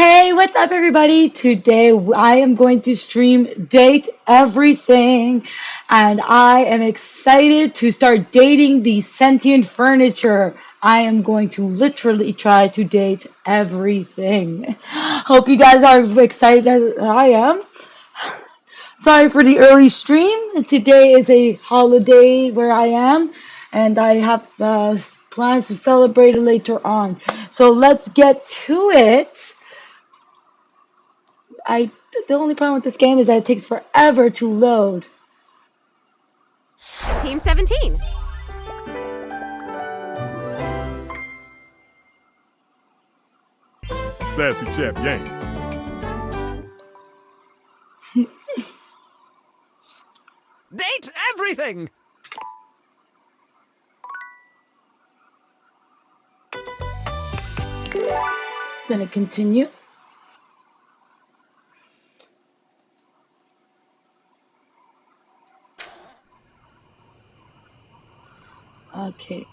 Hey, what's up, everybody? Today I am going to stream Date Everything, and I am excited to start dating the sentient furniture. I am going to literally try to date everything. Hope you guys are excited as I am. Sorry for the early stream. Today is a holiday where I am, and I have plans to celebrate it later on. So let's get to it. I the only problem with this game is that it takes forever to load. Team 17. Sassy Chap Yang. Date everything! Gonna continue. Okay.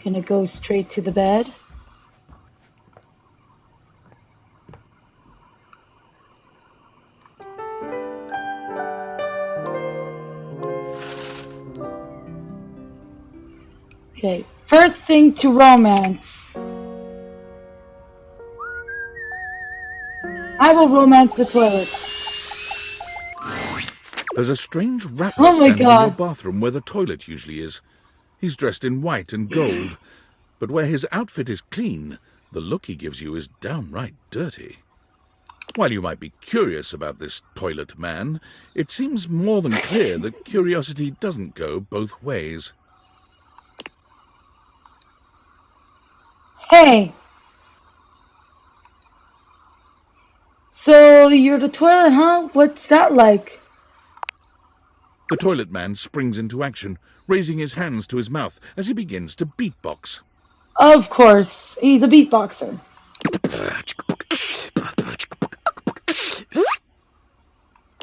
Gonna go straight to the bed. Okay. First thing to romance. I will romance the toilets. There's a strange rattler Oh my standing in your god. bathroom where the toilet usually is. He's dressed in white and gold, but where his outfit is clean, the look he gives you is downright dirty. While you might be curious about this toilet man, it seems more than clear that curiosity doesn't go both ways. Hey. So you're the toilet, huh? What's that like? The toilet man springs into action, raising his hands to his mouth as he begins to beatbox. Of course. He's a beatboxer.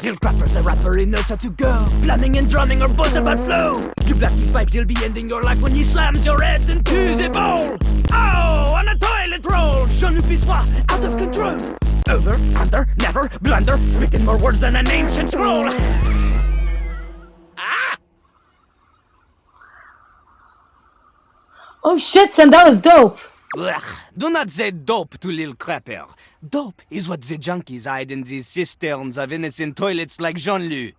Lil Crapper's a rapper, he knows how to go. Plumbing and drumming are both about flow. You black these spikes, you'll be ending your life when he slams your head into the bowl. Oh, on a toilet roll, Jean-Luc Pissoir, out of control. Over, under, never, blunder, speaking more words than an ancient scroll. Ah! Oh shit, son, that was dope. Ugh, do not say dope to Lil Crapper. Dope is what the junkies hide in these cisterns of innocent toilets like Jean-Luc.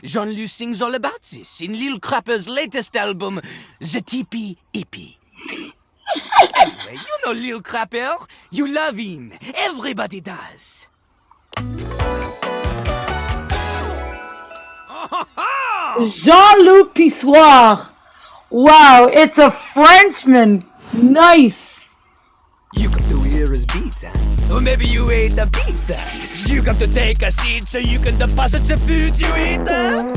Jean-Luc sings all about this in Lil Crapper's latest album, The Teepee Hippie. Anyway, you know Lil Crapper. You love him. Everybody does. Jean-Luc Pissoir. Wow, it's a Frenchman. Nice. You come to hear his beats, huh? Or maybe you ate the pizza. You come to take a seat so you can deposit the food you eat, huh?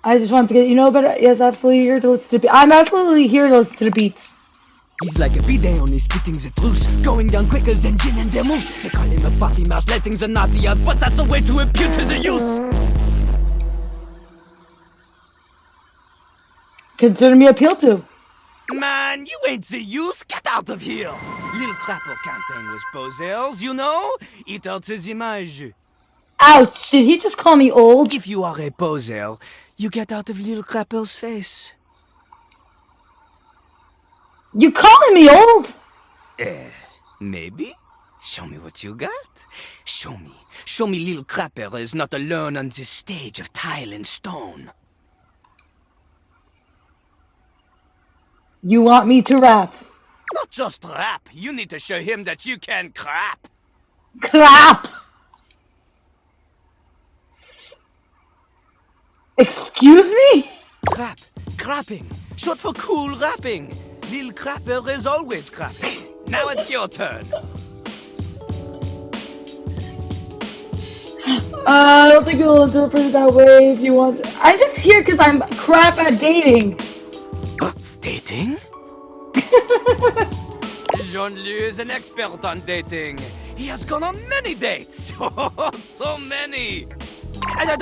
I just want to get, but yes, absolutely here to listen to I'm absolutely here to listen to the beats. He's like a bidet, only spitting the truth, going down quicker than gin and vermouth. They call him a potty mouse, letting the naughty out, but that's a way to appeal to the youth. Consider me appealed to. Man, you ain't the youth, get out of here. Lil Crapper can't hang with posers, you know? It hurts his image. Ouch, did he just call me old? If you are a poser, you get out of Lil Crapper's face. You calling me old? Maybe? Show me what you got. Show me. Show me Lil Crapper is not alone on this stage of tile and stone. You want me to rap? Not just rap. You need to show him that you can crap. Clap! Excuse me? Crap. Crapping. Short for cool rapping. Lil Crapper is always crapping. Now it's your turn. I don't think you'll interpret it that way if you want. I'm just here because I'm crap at dating. Dating? Jean-Luc is an expert on dating. He has gone on many dates. So many.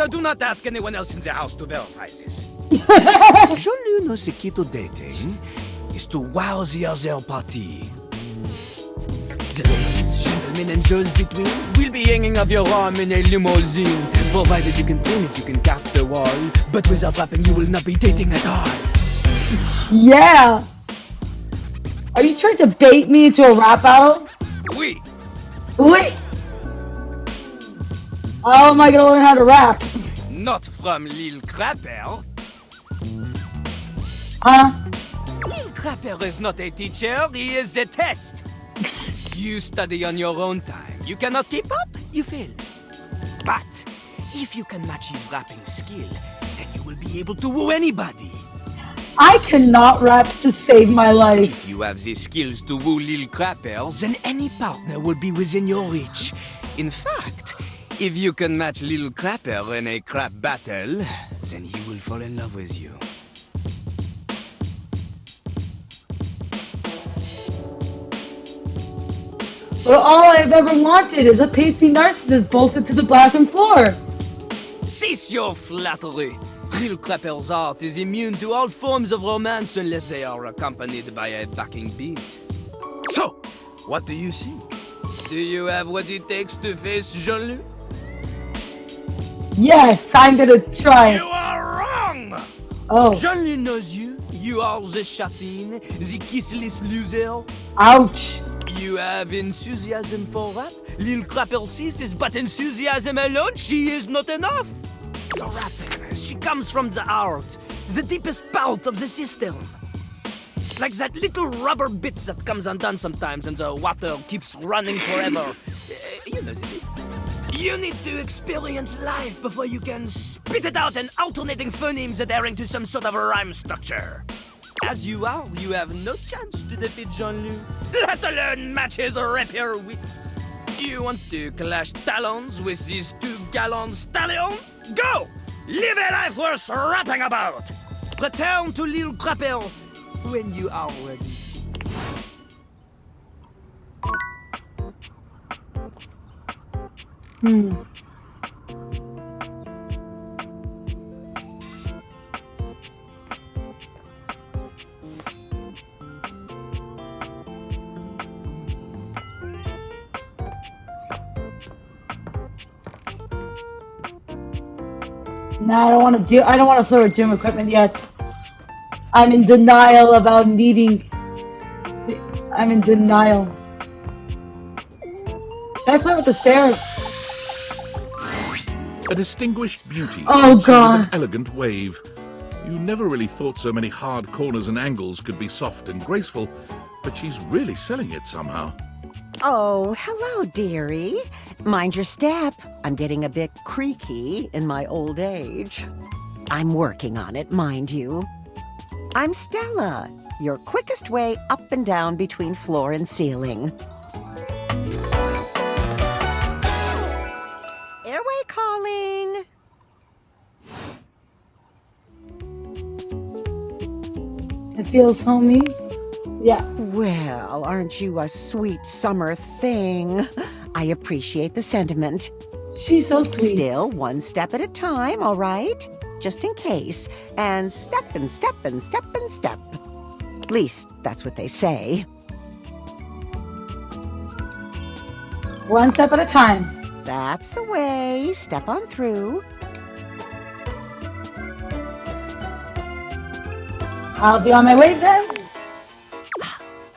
Do not ask anyone else in the house to verify this. Jean-Loup knows the key to dating is to wow the other party. The ladies, gentlemen, and those between will be hanging off your arm in a limousine. Provided you can clean it, you can cap the wall. But without rapping, you will not be dating at all. Yeah. Are you trying to bait me into a rap battle? Oui. Wait. How am I gonna learn how to rap? Not from Lil Crapper. Huh? Lil Crapper is not a teacher, he is a test. You study on your own time. You cannot keep up, you fail. But if you can match his rapping skill, then you will be able to woo anybody. I cannot rap to save my life. If you have the skills to woo Lil Crapper, then any partner will be within your reach. In fact, if you can match Lil Crapper in a crap battle, then he will fall in love with you. But all I've ever wanted is a pasty narcissist bolted to the bathroom floor. Cease your flattery. Lil Crapper's art is immune to all forms of romance unless they are accompanied by a backing beat. So, what do you think? Do you have what it takes to face Jean-Loup? Yes, I'm gonna try. You are wrong! Oh, Jean-Loup knows you. You are the chatin, the kissless loser. ouch. You have enthusiasm for rap. Lil Crapper sees this, but enthusiasm alone, she is not enough. For rapping, she comes from the heart, the deepest part of the system. Like that little rubber bit that comes undone sometimes and the water keeps running forever. You know the bit. You need to experience life before you can spit it out in alternating phonemes adhering to some sort of a rhyme structure. As you are, you have no chance to defeat Jean-Loup, let alone match his rapier wit. You want to clash talons with these two gallant stallions? Go! Live a life worth rapping about! Return to Lil Crapper when you are ready. No, I don't want to flirt with gym equipment yet. I'm in denial about needing. I'm in denial. Should I play with the stairs? A distinguished beauty Oh, hits you with an God. elegant wave. You never really thought so many hard corners and angles could be soft and graceful, but she's really selling it somehow. Oh, hello, dearie. Mind your step. I'm getting a bit creaky in my old age. I'm working on it, mind you. I'm Stella, your quickest way up and down between floor and ceiling. Airway calling. It feels homey. Yeah. Well, aren't you a sweet summer thing? I appreciate the sentiment. She's so sweet. Still, one step at a time, all right? Just in case. And step and step and step and step. At least, that's what they say. One step at a time. That's the way. Step on through. I'll be on my way then.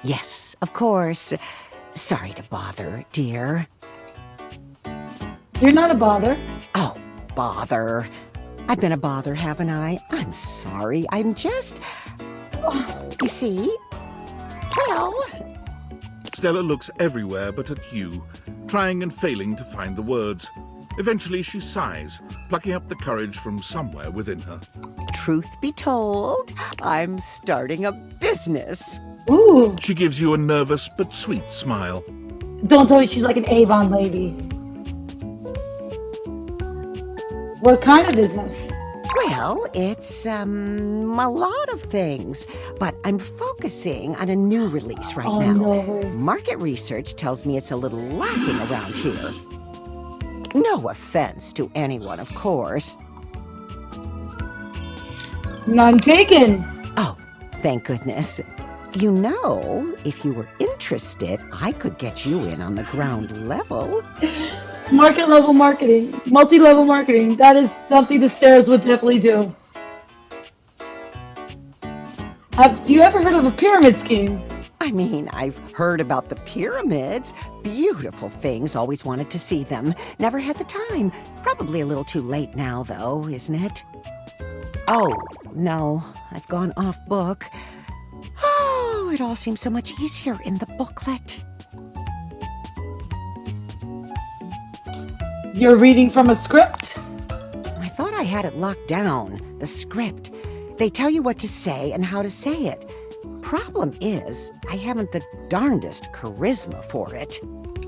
Yes, of course. Sorry to bother, dear. You're not a bother. Oh, bother. I've been a bother, haven't I? I'm sorry. I'm just... You see? Well... Stella looks everywhere but at you, trying and failing to find the words. Eventually she sighs, plucking up the courage from somewhere within her. Truth be told, I'm starting a business. Ooh. She gives you a nervous but sweet smile. Don't tell me she's like an Avon lady. What kind of business? Well, it's a lot of things, but I'm focusing on a new release right Oh now. no. Market research tells me it's a little lacking around here. No offense to anyone, of course. None taken. Oh, thank goodness. You know, if you were interested, I could get you in on the ground level. Market level marketing, multi-level marketing. That is something the stairs would definitely do. Have you ever heard of a pyramid scheme? I mean, I've heard about the pyramids. Beautiful things, always wanted to see them. Never had the time. Probably a little too late now, though, isn't it? Oh, no, I've gone off book. Oh, it all seems so much easier in the booklet. You're reading from a script? I thought I had it locked down, the script. They tell you what to say and how to say it. Problem is, I haven't the darndest charisma for it.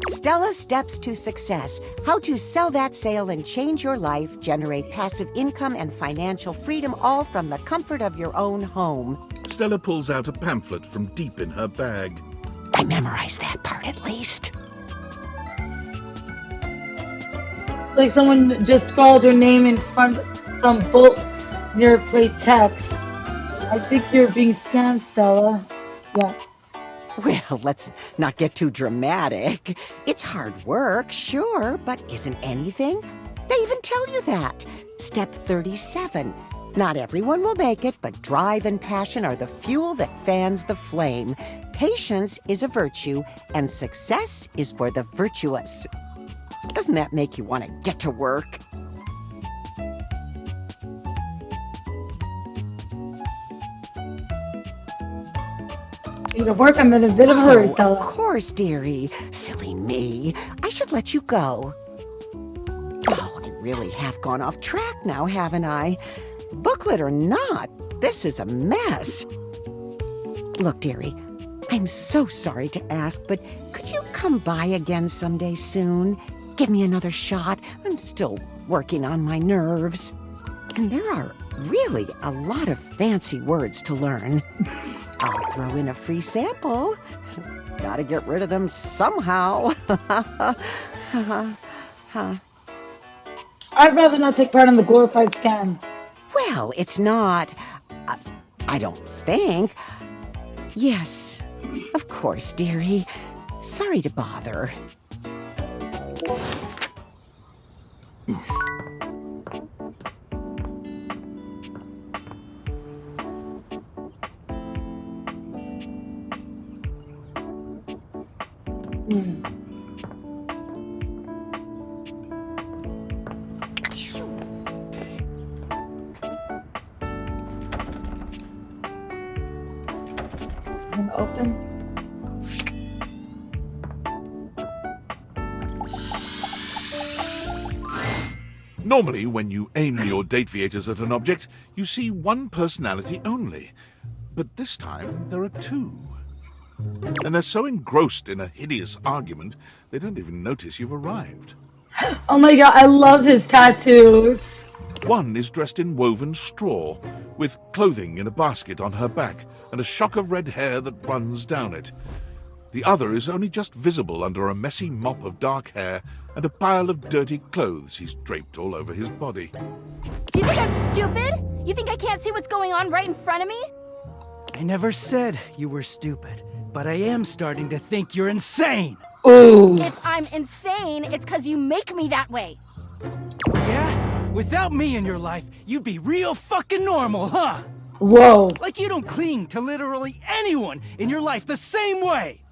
Stella Steps to Success. How to sell that sale and change your life, generate passive income and financial freedom, all from the comfort of your own home. Stella pulls out a pamphlet from deep in her bag. I memorized that part at least. Like someone just scrawled her name in front of some bolt near plate text. I think you're being scammed, Stella. Yeah. Well, let's not get too dramatic. It's hard work, sure, but isn't anything? They even tell you that. Step 37. Not everyone will make it, but drive and passion are the fuel that fans the flame. Patience is a virtue, and success is for the virtuous. Doesn't that make you want to get to work? Need to work. I'm in a bit of a hurry, Of Stella. course, dearie. Silly me. I should let you go. Oh, I really have gone off track now, haven't I? Booklet or not, this is a mess. Look, dearie, I'm so sorry to ask, but could you come by again someday soon? Give me another shot. I'm still working on my nerves. And there are really a lot of fancy words to learn. I'll throw in a free sample. Gotta get rid of them somehow. I'd rather not take part in the glorified scam. Well, it's not. I don't think. Yes, of course, dearie. Sorry to bother. Hmm. This isn't open. Normally, when you aim your date viators at an object, you see one personality only. But this time, there are two. And they're so engrossed in a hideous argument, they don't even notice you've arrived. Oh my god, I love his tattoos. One is dressed in woven straw, with clothing in a basket on her back, and a shock of red hair that runs down it. The other is only just visible under a messy mop of dark hair and a pile of dirty clothes he's draped all over his body. Do you think I'm stupid? You think I can't see what's going on right in front of me? I never said you were stupid, but I am starting to think you're insane. Ooh. If I'm insane, it's because you make me that way. Yeah? Without me in your life, you'd be real fucking normal, huh? Whoa. Like you don't cling to literally anyone in your life the same way.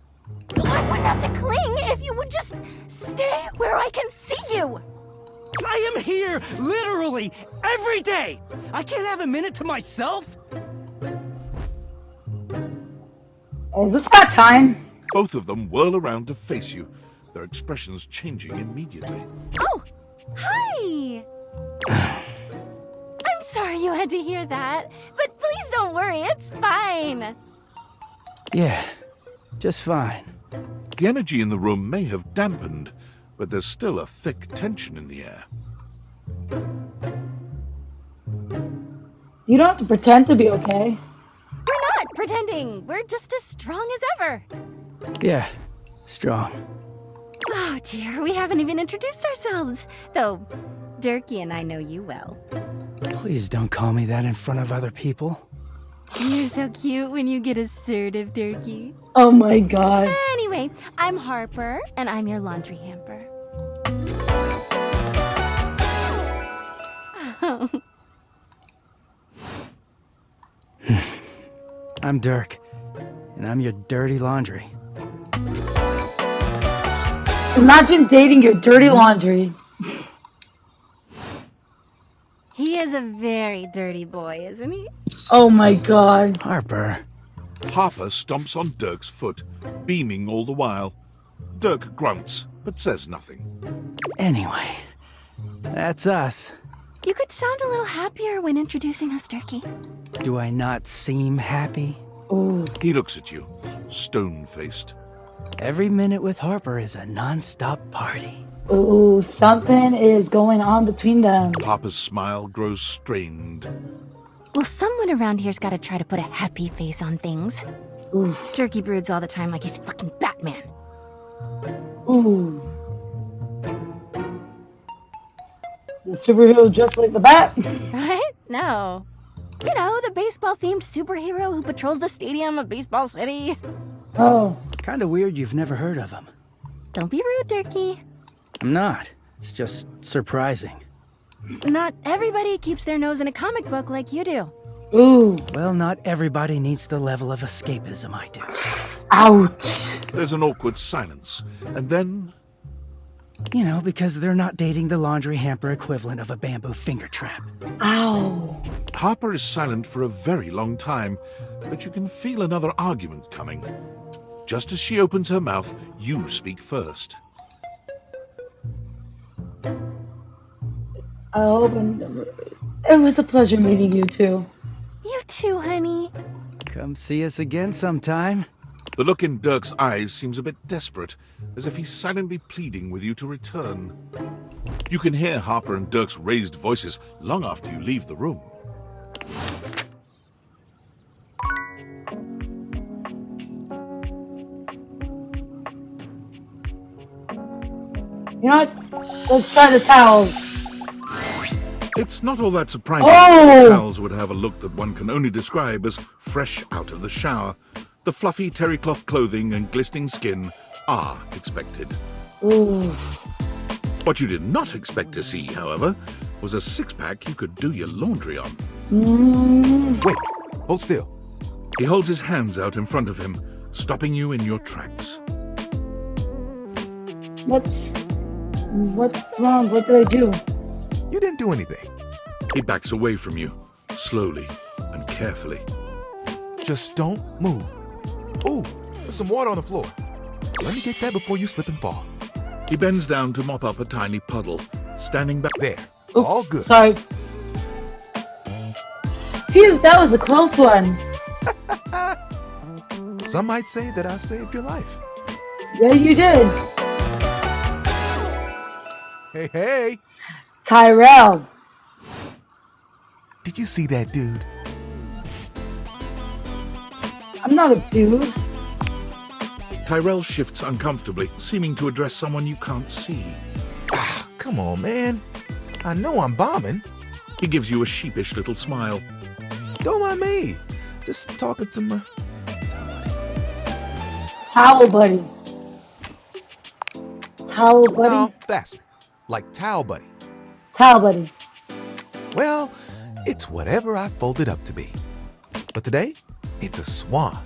I wouldn't have to cling if you would just stay where I can see you. I am here literally every day. I can't have a minute to myself. Oh, this got time. Both of them whirl around to face you, their expressions changing immediately. Oh, hi. I'm sorry you had to hear that, but please don't worry, it's fine. Yeah, just fine. The energy in the room may have dampened, but there's still a thick tension in the air. You don't have to pretend to be okay. We're not pretending. We're just as strong as ever. Yeah, strong. Oh dear, we haven't even introduced ourselves. Though, Durkee and I know you well. Please don't call me that in front of other people. You're so cute when you get assertive, Durkee. Oh my god. Anyway, I'm Harper, and I'm your laundry hamper. I'm Dirk, and I'm your dirty laundry. Imagine dating your dirty laundry. He is a very dirty boy, isn't he? Oh my god. Harper. Harper stomps on Dirk's foot, beaming all the while. Dirk grunts, but says nothing. Anyway, that's us. You could sound a little happier when introducing us, Durkee. Do I not seem happy? Ooh. He looks at you, stone-faced. Every minute with Harper is a non-stop party. Ooh, something is going on between them. Harper's smile grows strained. Well, someone around here's got to try to put a happy face on things. Oof. Durkee broods all the time like he's fucking Batman. Ooh. The superhero dressed like the bat. What? No. You know, the baseball-themed superhero who patrols the stadium of Baseball City. Oh. Kinda weird you've never heard of him. Don't be rude, Durkee. I'm not. It's just surprising. Not everybody keeps their nose in a comic book like you do. Ooh. Well, not everybody needs the level of escapism I do. Ouch. There's an awkward silence, and then You know, because they're not dating the laundry hamper equivalent of a bamboo finger trap. Ow. Harper is silent for a very long time, but you can feel another argument coming. Just as she opens her mouth, you speak first. It was a pleasure meeting you two. You too, honey. Come see us again sometime. The look in Dirk's eyes seems a bit desperate, as if he's silently pleading with you to return. You can hear Harper and Dirk's raised voices long after you leave the room. You know what? Let's try the towels. It's not all that surprising Oh! that the towels would have a look that one can only describe as fresh out of the shower. The fluffy terry cloth clothing and glistening skin are expected. Ooh. What you did not expect to see, however, was a six-pack you could do your laundry on. Wait, hold still. He holds his hands out in front of him, stopping you in your tracks. What's wrong? What did I do? You didn't do anything. He backs away from you, slowly and carefully. Just don't move. Ooh, there's some water on the floor. Let me get that before you slip and fall. He bends down to mop up a tiny puddle, standing back. There, Oops, all good. Sorry. Phew, that was a close one. Some might say that I saved your life. Yeah, you did. Hey, hey, Tyrell. did you see that dude? I'm not a dude. Tyrell shifts uncomfortably, seeming to address someone you can't see. Ah, come on, man. I know I'm bombing. He gives you a sheepish little smile. Don't mind me. Just talking to my... Towel buddy. Towel buddy. No, faster. Like towel buddy. Towel buddy. Well, it's whatever I folded up to be. But today, it's a swan.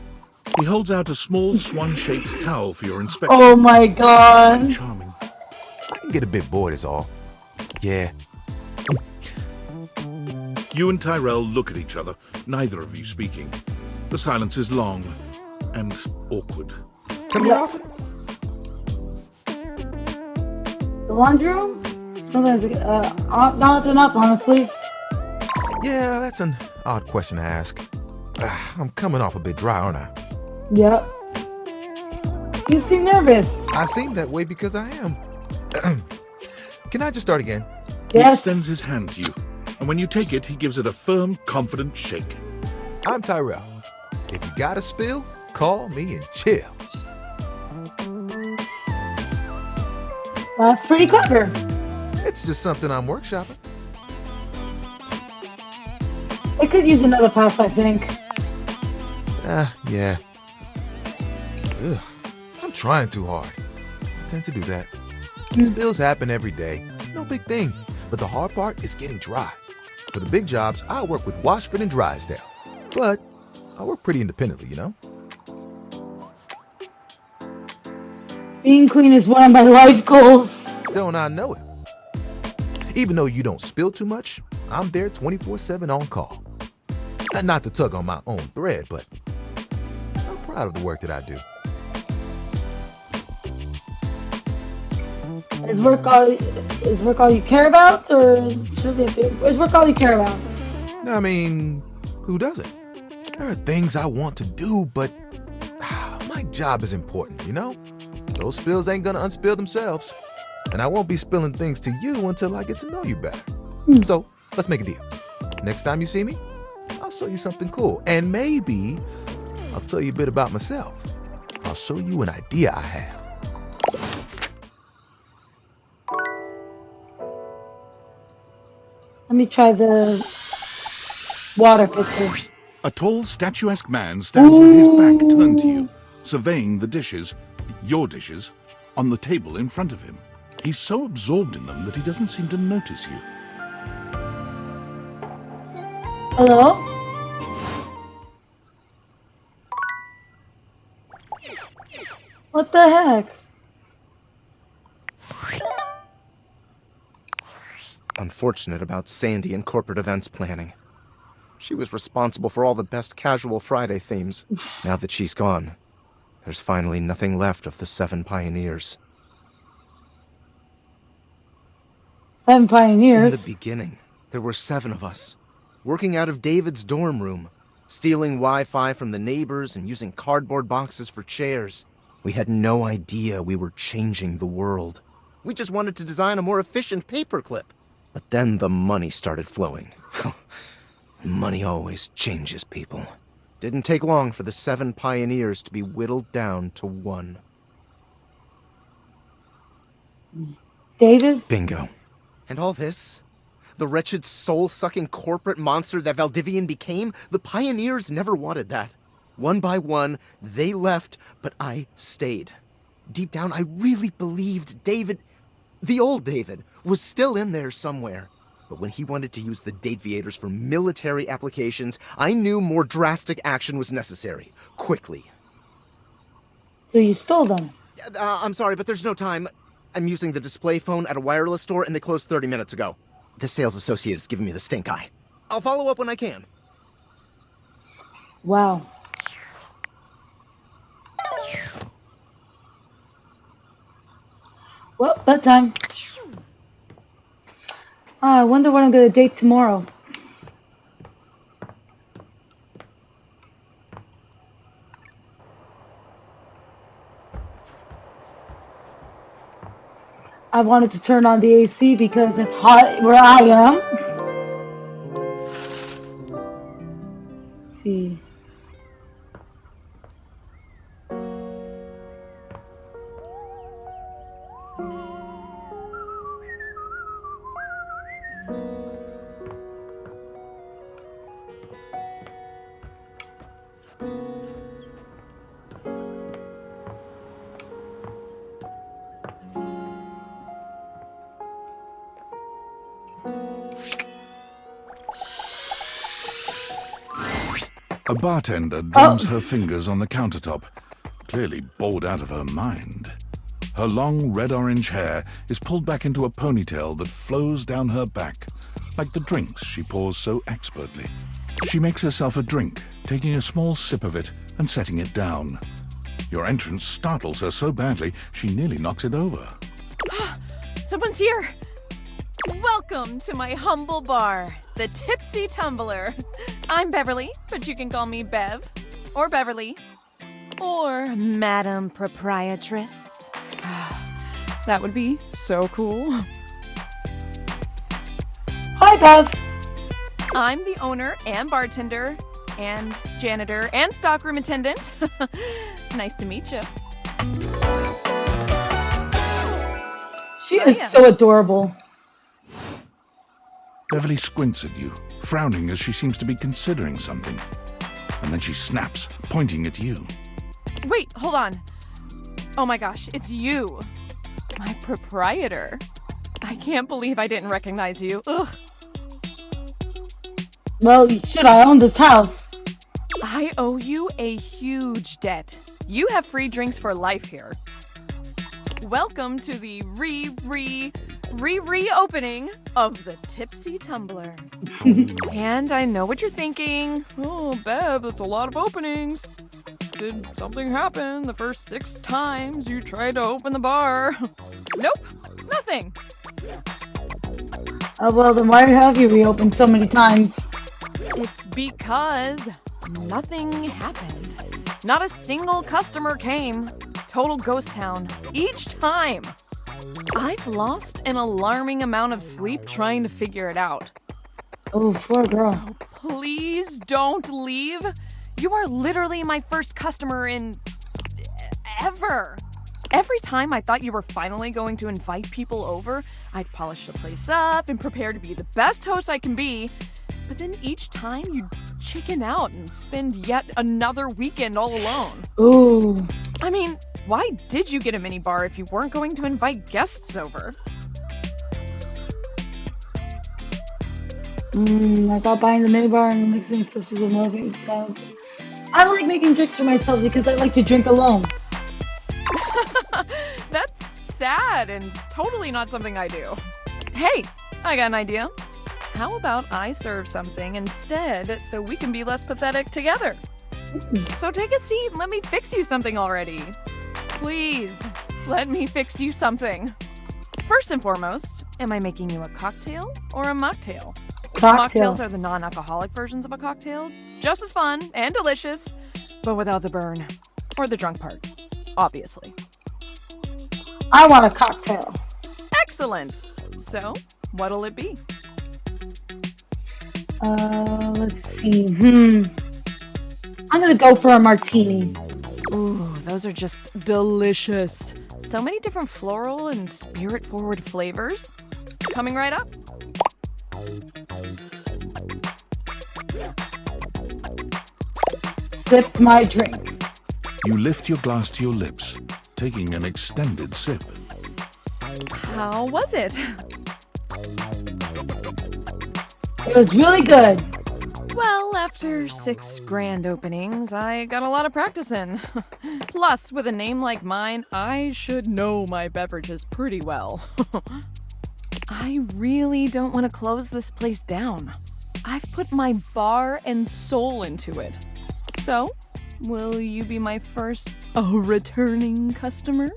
He holds out a small swan-shaped towel for your inspection. Oh my god. Charming. I can get a bit bored is all. Yeah. You and Tyrell look at each other, neither of you speaking. The silence is long and awkward. Come here often? The laundry room? Sometimes, not often enough, honestly. Yeah, that's an odd question to ask. I'm coming off a bit dry, aren't I? Yep. You seem nervous. I seem that way because I am. Can I just start again? He Yes. extends his hand to you. and when you take it, he gives it a firm, confident shake. I'm Tyrell. If you got a spill, call me and chill. That's pretty clever. It's just something I'm workshopping. It could use another pass, I think. Yeah. Ugh, I'm trying too hard. I tend to do that. Spills happen every day. No big thing. But the hard part is getting dry. For the big jobs, I work with Washford and Drysdale. But I work pretty independently, you know? Being clean is one of my life goals. Don't I know it? Even though you don't spill too much, I'm there 24/7 on call. And not to tug on my own thread, but I'm proud of the work that I do. Is work all you care about, or is work all you care about? I mean, who doesn't? There are things I want to do, but my job is important, you know? Those spills ain't gonna unspill themselves. And I won't be spilling things to you until I get to know you better. So, let's make a deal. Next time you see me, I'll show you something cool. And maybe I'll tell you a bit about myself. I'll show you an idea I have. Let me try the water pitcher. A tall, statuesque man stands with his back turned to you, surveying the dishes, your dishes, on the table in front of him. He's so absorbed in them that he doesn't seem to notice you. Hello? What the heck? Unfortunate about Sandy and corporate events planning. She was responsible for all the best casual Friday themes. Now that she's gone, there's finally nothing left of the 7 pioneers. 7 pioneers? In the beginning, there were 7 of us, working out of David's dorm room, stealing Wi-Fi from the neighbors and using cardboard boxes for chairs. We had no idea we were changing the world. We just wanted to design a more efficient paperclip. But then the money started flowing. Money always changes people. Didn't take long for the 7 pioneers to be whittled down to 1. David? Bingo. And all this? The wretched soul-sucking corporate monster that Valdivian became? The pioneers never wanted that. One by one, they left, but I stayed. Deep down, I really believed David, the old David, was still in there somewhere. But when he wanted to use the Dateviators for military applications, I knew more drastic action was necessary. Quickly. So you stole them? I'm sorry, but there's no time. I'm using the display phone at a wireless store, and they closed 30 minutes ago. The sales associate is giving me the stink eye. I'll follow up when I can. Wow. Well, bedtime. I wonder what I'm going to date tomorrow. I wanted to turn on the AC because it's hot where I am. Let's see. A bartender drums her fingers on the countertop, clearly bored out of her mind. Her long red-orange hair is pulled back into a ponytail that flows down her back, like the drinks she pours so expertly. She makes herself a drink, taking a small sip of it and setting it down. Your entrance startles her so badly, she nearly knocks it over. Someone's here! Welcome to my humble bar, the Tipsy Tumbler. I'm Beverly, but you can call me Bev, or Beverly, or Madam Proprietress. That would be so cool. Hi, Bev. I'm the owner and bartender and janitor and stockroom attendant. Nice to meet you. She is so adorable. Beverly squints at you, frowning as she seems to be considering something. And then she snaps, pointing at you. Wait, hold on. Oh my gosh, it's you. My proprietor. I can't believe I didn't recognize you. Ugh. Well, shit, I own this house. I owe you a huge debt. You have free drinks for life here. Welcome to the reopening of the Tipsy Tumbler. And I know what you're thinking. Oh, Bev, that's a lot of openings. Did something happen the first 6 times you tried to open the bar? Nope, nothing. Oh, well, then why have you reopened so many times? It's because nothing happened. Not a single customer came. Total ghost town. Each time. I've lost an alarming amount of sleep trying to figure it out. Oh, poor girl. So please don't leave. You are literally my first customer in ever. Every time I thought you were finally going to invite people over, I'd polish the place up and prepare to be the best host I can be. But then each time you chicken out and spend yet another weekend all alone. Ooh. I mean, why did you get a minibar if you weren't going to invite guests over? I thought buying the minibar and mixing sisters with moving stuff. I like making drinks for myself because I like to drink alone. That's sad and totally not something I do. Hey, I got an idea. How about I serve something instead so we can be less pathetic together? So take a seat and let me fix you something already. Please, let me fix you something. First and foremost, am I making you a cocktail or a mocktail? Cocktail. Mocktails are the non-alcoholic versions of a cocktail. Just as fun and delicious, but without the burn. Or the drunk part, obviously. I want a cocktail. Excellent! So, what'll it be? Let's see. I'm gonna go for a martini. Ooh, those are just delicious. So many different floral and spirit-forward flavors. Coming right up. Sip my drink. You lift your glass to your lips, taking an extended sip. How was it? It was really good. Well, after 6 grand openings, I got a lot of practice in. Plus, with a name like mine, I should know my beverages pretty well. I really don't want to close this place down. I've put my bar and soul into it. So, will you be my first returning customer?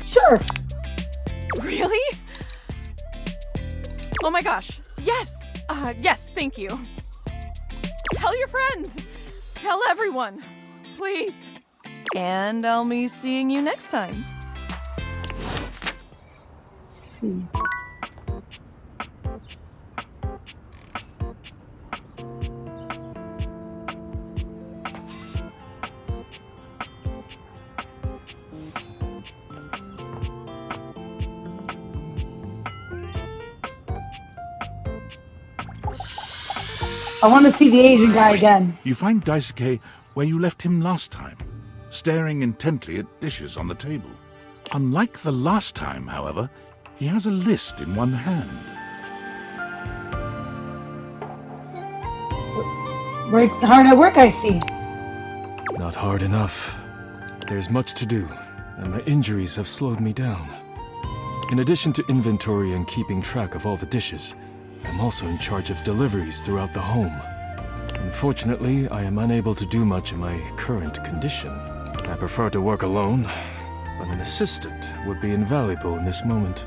Sure. Really? Oh my gosh. Yes. Yes, thank you. Tell your friends. Tell everyone. Please. And I'll be seeing you next time. I want to see the Asian guy again. You find Daisuke where you left him last time, staring intently at dishes on the table. Unlike the last time, however, he has a list in one hand. Worked hard at work, I see. Not hard enough. There's much to do, and my injuries have slowed me down. In addition to inventory and keeping track of all the dishes, I'm also in charge of deliveries throughout the home. Unfortunately, I am unable to do much in my current condition. I prefer to work alone, but an assistant would be invaluable in this moment.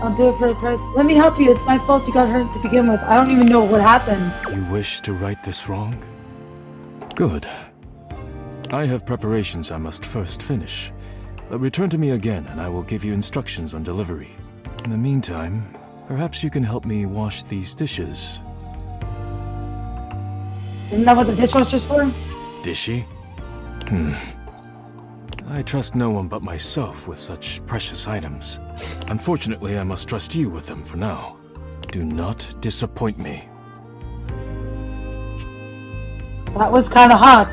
I'll do it for a price. Let me help you. It's my fault you got hurt to begin with. I don't even know what happened. You wish to right this wrong? Good. I have preparations I must first finish. Return to me again and I will give you instructions on delivery. In the meantime, perhaps you can help me wash these dishes. Isn't that what the dishwasher's for? Dishy? I trust no one but myself with such precious items. Unfortunately, I must trust you with them for now. Do not disappoint me. That was kind of hot.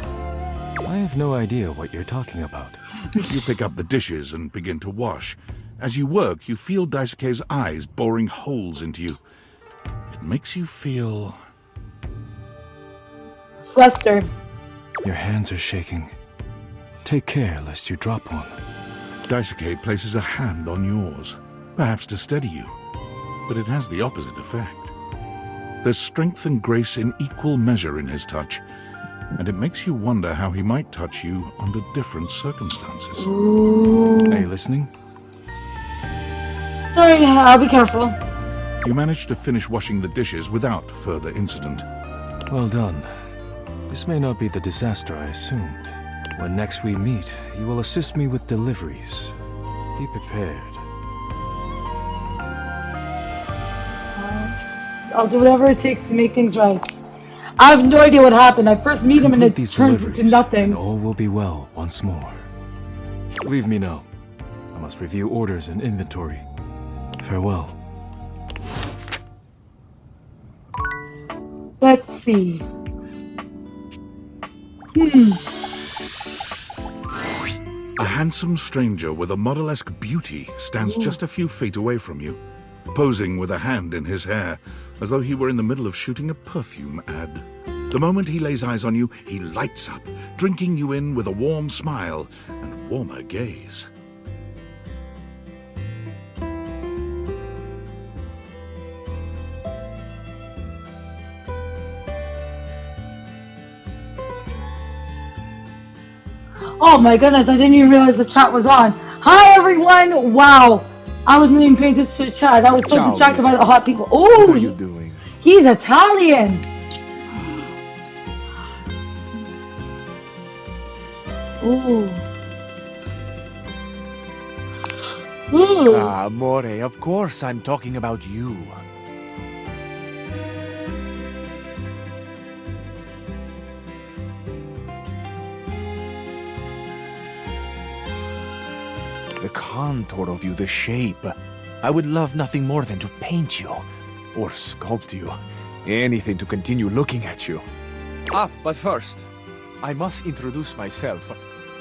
I have no idea what you're talking about. You pick up the dishes and begin to wash. As you work, you feel Daisuke's eyes boring holes into you. It makes you feel... Flustered. Your hands are shaking. Take care lest you drop one. Daisuke places a hand on yours, perhaps to steady you, but it has the opposite effect. There's strength and grace in equal measure in his touch, and it makes you wonder how he might touch you under different circumstances. Ooh. Are you listening? Sorry, I'll be careful. You manage to finish washing the dishes without further incident. Well done. This may not be the disaster I assumed. When next we meet, you will assist me with deliveries. Be prepared. I'll do whatever it takes to make things right. I have no idea what happened. I first meet him and Complete it these turns deliveries, into nothing. and all will be well once more. Leave me now. I must review orders and inventory. Farewell. Let's see. A handsome stranger with a model-esque beauty stands just a few feet away from you, posing with a hand in his hair, as though he were in the middle of shooting a perfume ad. The moment he lays eyes on you, he lights up, drinking you in with a warm smile and warmer gaze. Oh my goodness, I didn't even realize the chat was on. Hi everyone! Wow! I wasn't even paying attention to the chat. I was so distracted by the hot people. Oh, What are you doing? he's Italian! Ooh. Ooh. Ah, Amore, of course I'm talking about you. The contour of you, the shape. I would love nothing more than to paint you, or sculpt you. Anything to continue looking at you. Ah, but first, I must introduce myself.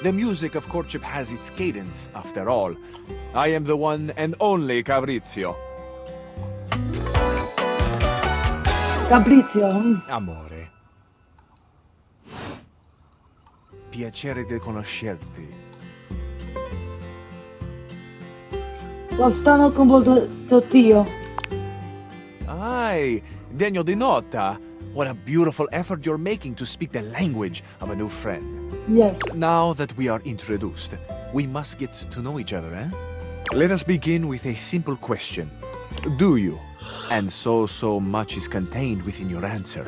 The music of courtship has its cadence, after all. I am the one and only Fabrizio. Fabrizio. Amore. Piacere di conoscerti. Lo stanno con Tio. Ai, Degno di nota. What a beautiful effort you're making to speak the language of a new friend. Yes. Now that we are introduced, we must get to know each other, eh? Let us begin with a simple question. Do you, and so much is contained within your answer,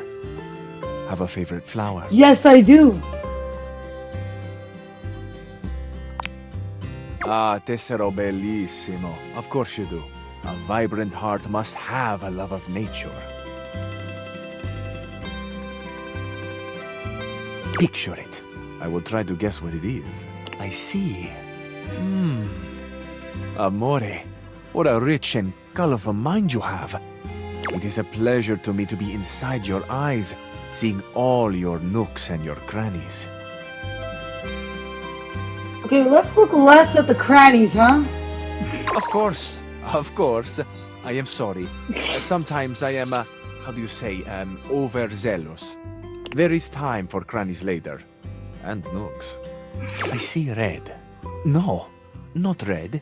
have a favorite flower? Yes, I do. Ah, tessero bellissimo. Of course you do. A vibrant heart must have a love of nature. Picture it. I will try to guess what it is. I see. Amore, what a rich and colorful mind you have. It is a pleasure to me to be inside your eyes, seeing all your nooks and your crannies. Okay, let's look less at the crannies, huh? Of course. I am sorry. Sometimes I am, how do you say, overzealous. There is time for crannies later. And nooks. I see red. No, not red.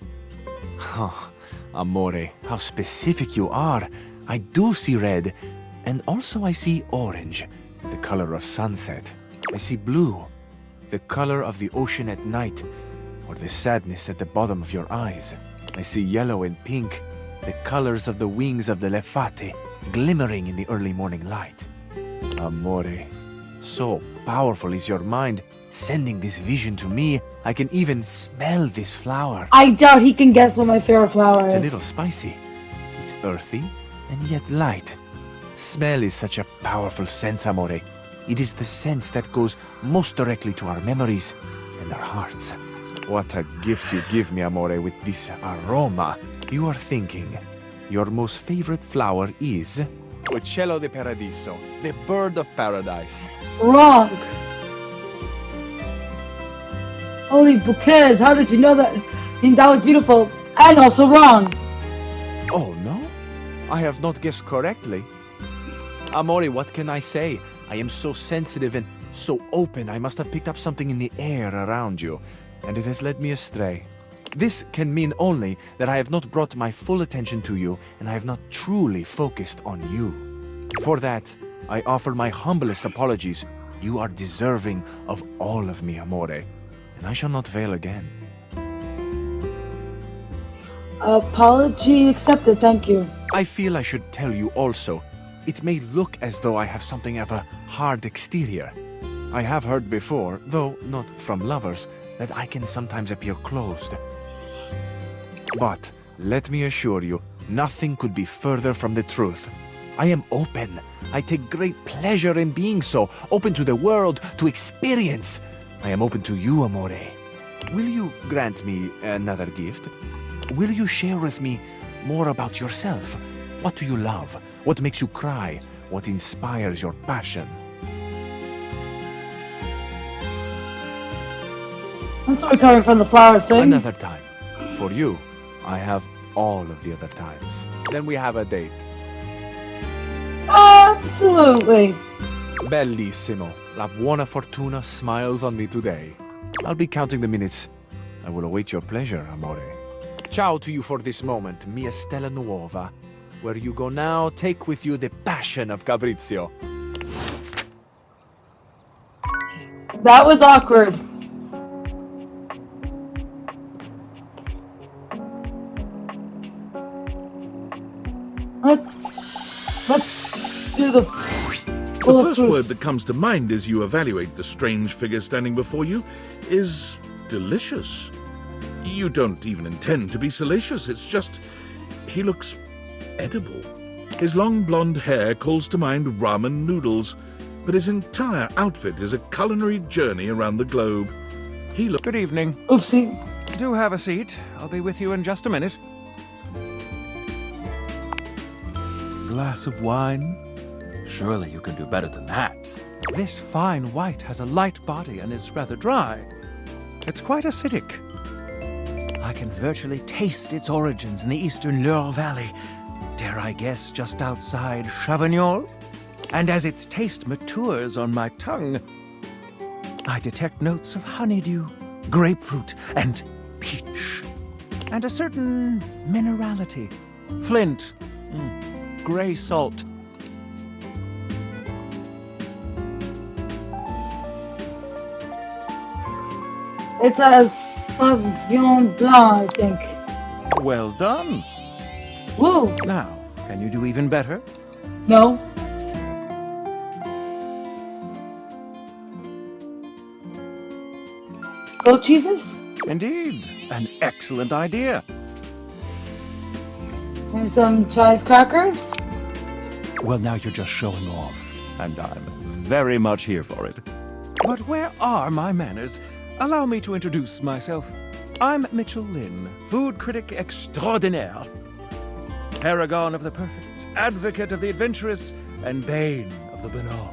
Oh, Amore, how specific you are. I do see red. And also I see orange, the color of sunset. I see blue, the color of the ocean at night, or the sadness at the bottom of your eyes. I see yellow and pink, the colors of the wings of the lefate, glimmering in the early morning light. Amore, so powerful is your mind, sending this vision to me. I can even smell this flower. I doubt he can guess what my favorite flower is. It's a little spicy. It's earthy and yet light. Smell is such a powerful sense, amore. It is the sense that goes most directly to our memories and our hearts. What a gift you give me, amore, with this aroma. You are thinking your most favorite flower is Uccello di Paradiso, the bird of paradise. Wrong. Holy bouquets, how did you know that? I think that was beautiful. And also wrong. Oh, no? I have not guessed correctly. Amore, what can I say? I am so sensitive and so open. I must have picked up something in the air around you, and it has led me astray. This can mean only that I have not brought my full attention to you, and I have not truly focused on you. For that, I offer my humblest apologies. You are deserving of all of me, amore, and I shall not fail again. Apology accepted, thank you. I feel I should tell you also. It may look as though I have something of a hard exterior. I have heard before, though not from lovers, that I can sometimes appear closed. But let me assure you, nothing could be further from the truth. I am open. I take great pleasure in being so, open to the world, to experience. I am open to you, amore. Will you grant me another gift? Will you share with me more about yourself? What do you love? What makes you cry? What inspires your passion? I'm sorry coming from the flower thing. Another time. For you, I have all of the other times. Then we have a date. Absolutely. Bellissimo. La buona fortuna smiles on me today. I'll be counting the minutes. I will await your pleasure, amore. Ciao to you for this moment, mia stella nuova. Where you go now, take with you the passion of Fabrizio. That was awkward. Let's do the The first word that comes to mind as you evaluate the strange figure standing before you is delicious. You don't even intend to be salacious, it's just he looks edible. His long blonde hair calls to mind ramen noodles, but his entire outfit is a culinary journey around the globe. He looks... Good evening. Oopsie. Do have a seat. I'll be with you in just a minute. Glass of wine? Surely you can do better than that. This fine white has a light body and is rather dry. It's quite acidic. I can virtually taste its origins in the eastern Loire Valley. Dare I guess just outside Chavagnol? And as its taste matures on my tongue, I detect notes of honeydew, grapefruit, and peach. And a certain minerality. Flint, gray salt. It's a Sauvignon Blanc, I think. Well done. Woo! Now, can you do even better? No. Goat cheeses? Indeed. An excellent idea. There's some chive crackers? Well, now you're just showing off, and I'm very much here for it. But where are my manners? Allow me to introduce myself. I'm Mitchell Lynn, food critic extraordinaire. Paragon of the perfect, advocate of the adventurous, and bane of the banal.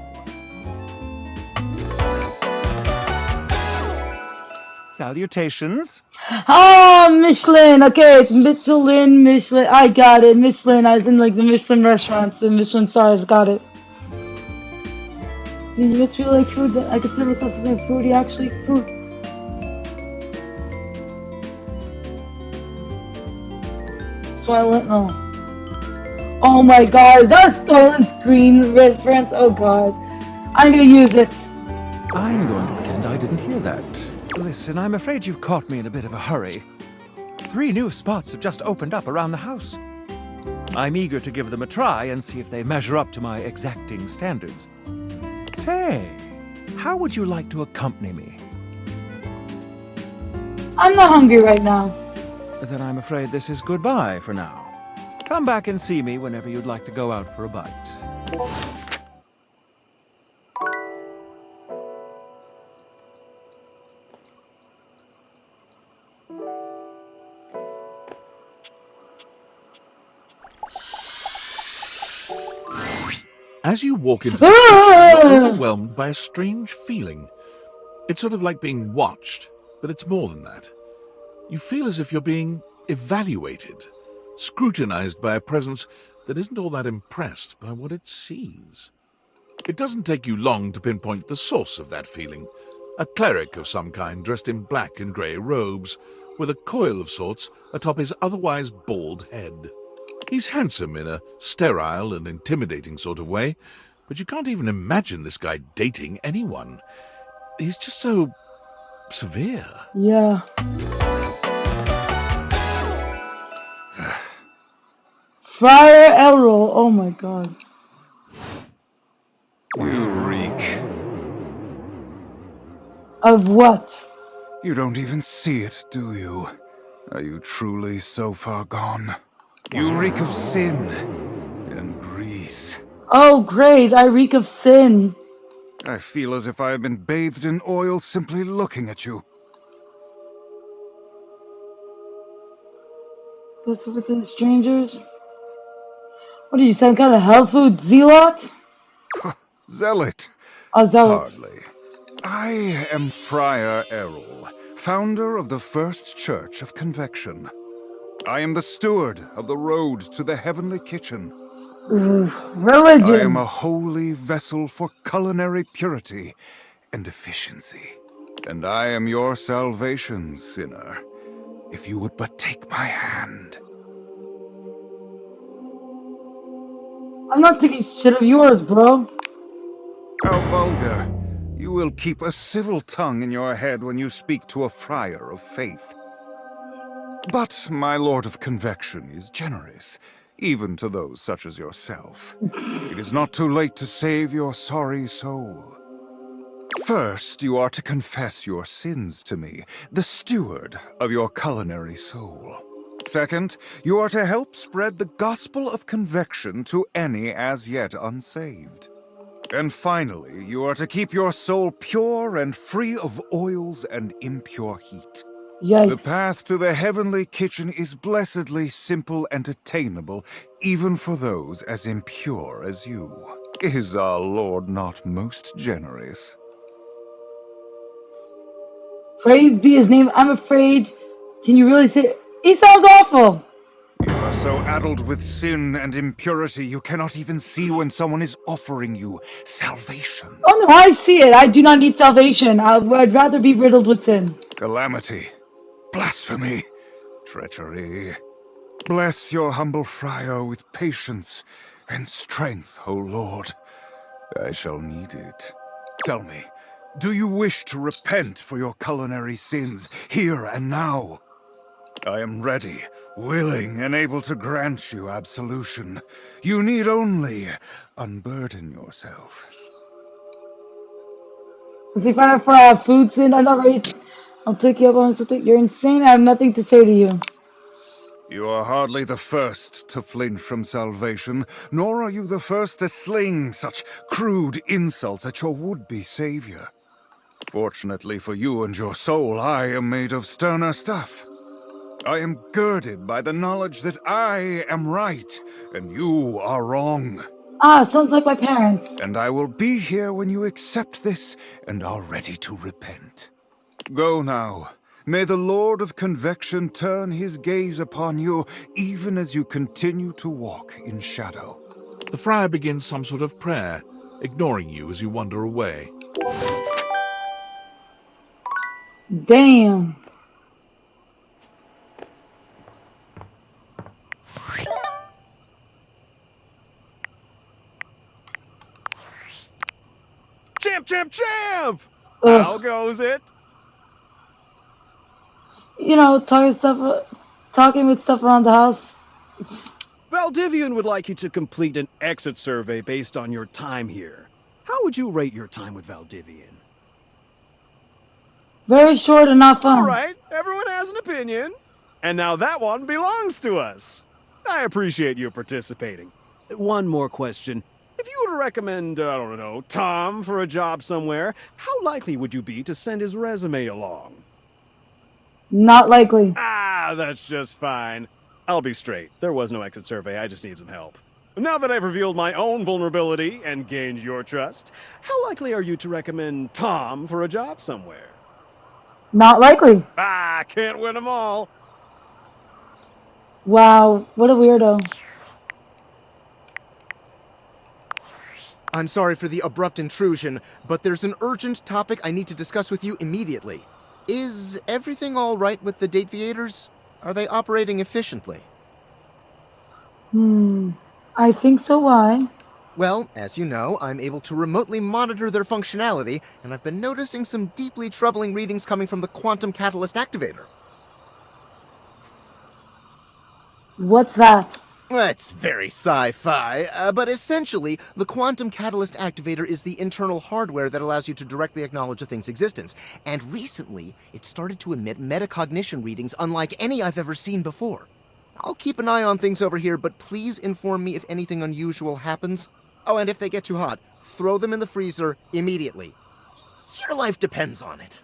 Salutations. Oh, Michelin. Okay, it's Michelin, Michelin. I got it. Michelin, as in like the Michelin restaurants, the Michelin stars. Got it. See, you must really like food. That I consider myself as a foodie. Actually, food. Soylent, no. Oh my god, is that a Soylent Green restaurant? Oh god. I'm gonna use it. I'm going to pretend I didn't hear that. Listen, I'm afraid you've caught me in a bit of a hurry. 3 new spots have just opened up around the house. I'm eager to give them a try and see if they measure up to my exacting standards. Say, how would you like to accompany me? I'm not hungry right now. Then I'm afraid this is goodbye for now. Come back and see me whenever you'd like to go out for a bite. As you walk into the kitchen, you're overwhelmed by a strange feeling. It's sort of like being watched, but it's more than that. You feel as if you're being evaluated, scrutinized by a presence that isn't all that impressed by what it sees. It doesn't take you long to pinpoint the source of that feeling. A cleric of some kind dressed in black and grey robes, with a coil of sorts atop his otherwise bald head. He's handsome in a sterile and intimidating sort of way, but you can't even imagine this guy dating anyone. He's just so severe. Yeah. Friar Elrol, oh my god. You reek. Of what? You don't even see it, do you? Are you truly so far gone? You reek of sin and grease. Oh great, I reek of sin. I feel as if I have been bathed in oil simply looking at you. What's with the strangers? What are you, some kind of health food zealot? Zealot. A zealot. Hardly. I am Friar Errol, founder of the First Church of Convection. I am the steward of the road to the heavenly kitchen. Religion. I am a holy vessel for culinary purity and efficiency. And I am your salvation, sinner, if you would but take my hand. I'm not taking shit of yours, bro. How vulgar. You will keep a civil tongue in your head when you speak to a friar of faith. But my Lord of Convection is generous, even to those such as yourself. It is not too late to save your sorry soul. First, you are to confess your sins to me, the steward of your culinary soul. Second, you are to help spread the gospel of convection to any as yet unsaved. And finally, you are to keep your soul pure and free of oils and impure heat. Yikes. The path to the heavenly kitchen is blessedly simple and attainable, even for those as impure as you. Is our Lord not most generous? Praise be his name. I'm afraid. Can you really say? He sounds awful. You are so addled with sin and impurity, you cannot even see when someone is offering you salvation. Oh no, I see it. I do not need salvation. I'd rather be riddled with sin. Calamity, blasphemy, treachery. Bless your humble friar with patience and strength, O Lord. I shall need it. Tell me, do you wish to repent for your culinary sins here and now? I am ready, willing, and able to grant you absolution. You need only unburden yourself. See, if I have food sin, I'm not ready. I'll take you up on something. You're insane. I have nothing to say to you. You are hardly the first to flinch from salvation, nor are you the first to sling such crude insults at your would-be savior. Fortunately for you and your soul, I am made of sterner stuff. I am girded by the knowledge that I am right, and you are wrong. Ah, sounds like my parents. And I will be here when you accept this and are ready to repent. Go now. May the Lord of Convection turn his gaze upon you, even as you continue to walk in shadow. The friar begins some sort of prayer, ignoring you as you wander away. Damn. Champ, champ, champ! Ugh. How goes it? You know, talking with stuff around the house. Valdivian would like you to complete an exit survey based on your time here. How would you rate your time with Valdivian? Very short and not fun. All right, everyone has an opinion. And now that one belongs to us. I appreciate you participating. One more question. If you were to recommend, I don't know, Tom for a job somewhere, how likely would you be to send his resume along? Not likely. Ah, that's just fine. I'll be straight. There was no exit survey. I just need some help. Now that I've revealed my own vulnerability and gained your trust, how likely are you to recommend Tom for a job somewhere? Not likely. Ah, can't win them all. Wow, what a weirdo. I'm sorry for the abrupt intrusion, but there's an urgent topic I need to discuss with you immediately. Is everything all right with the Dateviators? Are they operating efficiently? I think so. Why? Well, as you know, I'm able to remotely monitor their functionality, and I've been noticing some deeply troubling readings coming from the Quantum Catalyst Activator. What's that? It's very sci-fi, but essentially, the Quantum Catalyst Activator is the internal hardware that allows you to directly acknowledge a thing's existence. And recently, it started to emit metacognition readings unlike any I've ever seen before. I'll keep an eye on things over here, but please inform me if anything unusual happens. Oh, and if they get too hot, throw them in the freezer immediately. Your life depends on it.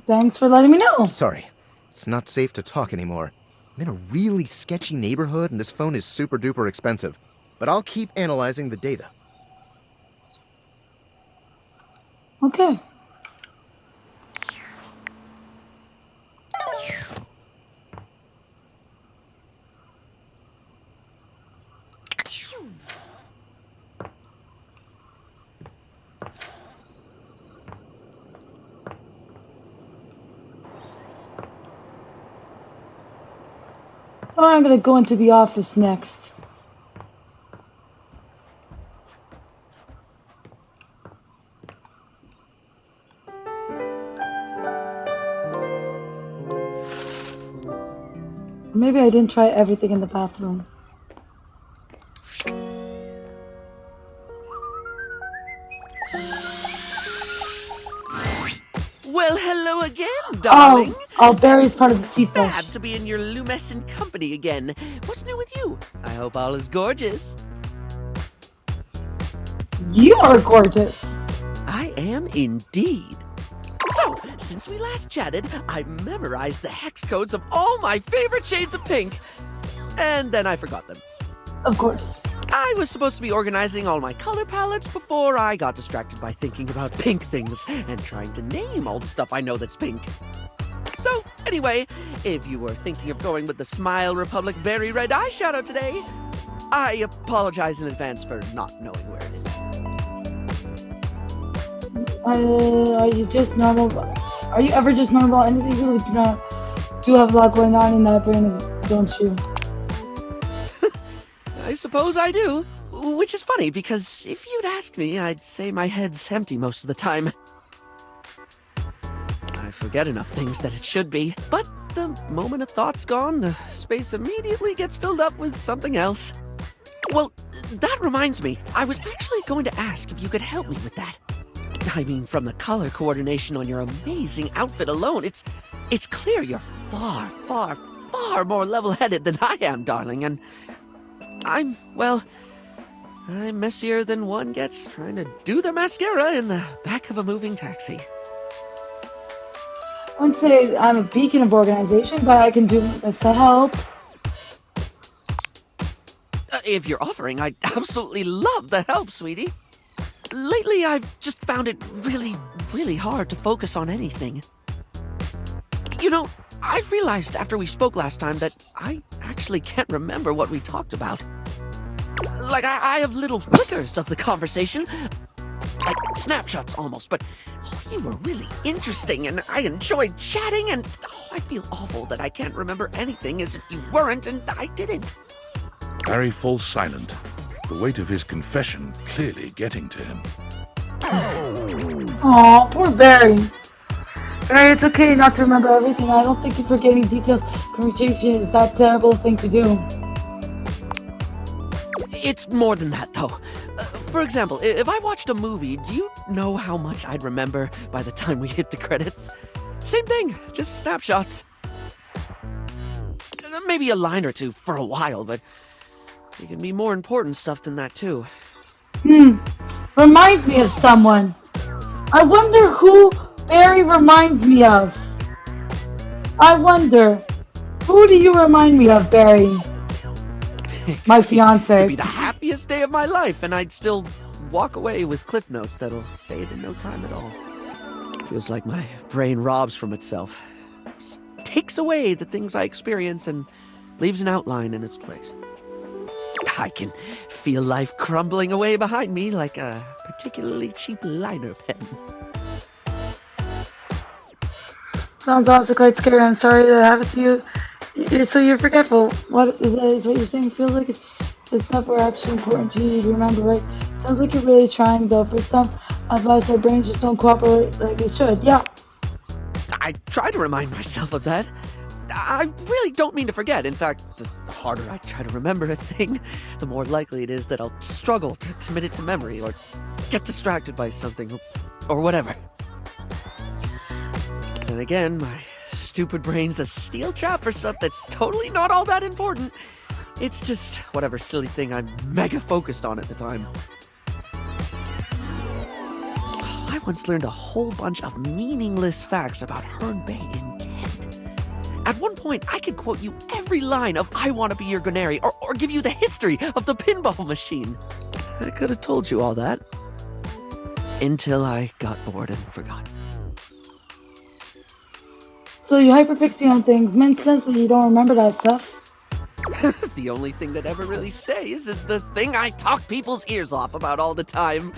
Thanks for letting me know. Sorry, it's not safe to talk anymore. I'm in a really sketchy neighborhood, and this phone is super duper expensive. But I'll keep analyzing the data. Okay. Oh, I'm gonna go into the office next. Maybe I didn't try everything in the bathroom. Well, hello again, darling. Oh, Barry's part of the toothbrush. Fab to be in your lumescent company again. What's new with you? I hope all is gorgeous. You are gorgeous. I am indeed. So, since we last chatted, I memorized the hex codes of all my favorite shades of pink. And then I forgot them. Of course. I was supposed to be organizing all my color palettes before I got distracted by thinking about pink things and trying to name all the stuff I know that's pink. So, anyway, if you were thinking of going with the Smile Republic Berry Red eyeshadow today, I apologize in advance for not knowing where it is. Are you just normal? Are you ever just normal? Anything you really do have a lot going on in that brain, don't you? I suppose I do. Which is funny, because if you'd asked me, I'd say my head's empty most of the time. I forget enough things that it should be, but the moment a thought's gone, the space immediately gets filled up with something else. Well, that reminds me, I was actually going to ask if you could help me with that. I mean, from the color coordination on your amazing outfit alone, it's clear you're far, far, far more level-headed than I am, darling, and I'm messier than one gets trying to do the mascara in the back of a moving taxi. I wouldn't say I'm a beacon of organization, but I can do this to help. If you're offering, I'd absolutely love the help, sweetie. Lately, I've just found it really, really hard to focus on anything. You know, I realized after we spoke last time that I actually can't remember what we talked about. Like, I have little flickers of the conversation, like snapshots almost, but you were really interesting and I enjoyed chatting, and I feel awful that I can't remember anything as if you weren't and I didn't. Barry falls silent, the weight of his confession clearly getting to him. Aw, poor Barry. Barry, it's okay not to remember everything. I don't think forgetting details conversation is that terrible thing to do. It's more than that, though. For example, if I watched a movie, do you know how much I'd remember by the time we hit the credits? Same thing, just snapshots. Maybe a line or two for a while, but it can be more important stuff than that, too. Reminds me of someone. I wonder who Barry reminds me of. I wonder, who do you remind me of, Barry? My fiance. It'd be the happiest day of my life, and I'd still walk away with cliff notes that'll fade in no time at all. Feels like my brain robs from itself. Just takes away the things I experience and leaves an outline in its place. I can feel life crumbling away behind me like a particularly cheap liner pen. Sounds also quite scary. I'm sorry to have it to you. So you're forgetful. What is what you're saying? Feels like it's stuff were actually important to you to remember, right? Sounds like you're really trying, though. For some of us, our brains just don't cooperate like they should. Yeah. I try to remind myself of that. I really don't mean to forget. In fact, the harder I try to remember a thing, the more likely it is that I'll struggle to commit it to memory or get distracted by something or whatever. Then again, my stupid brain's a steel trap for stuff that's totally not all that important. It's just whatever silly thing I'm mega focused on at the time. I once learned a whole bunch of meaningless facts about Herne Bay in Kent. At one point, I could quote you every line of I Want to Be Your Gunnery or give you the history of the pinball machine. I could have told you all that. Until I got bored and forgot. So you hyperfixate on things. Makes sense that you don't remember that stuff. The only thing that ever really stays is the thing I talk people's ears off about all the time.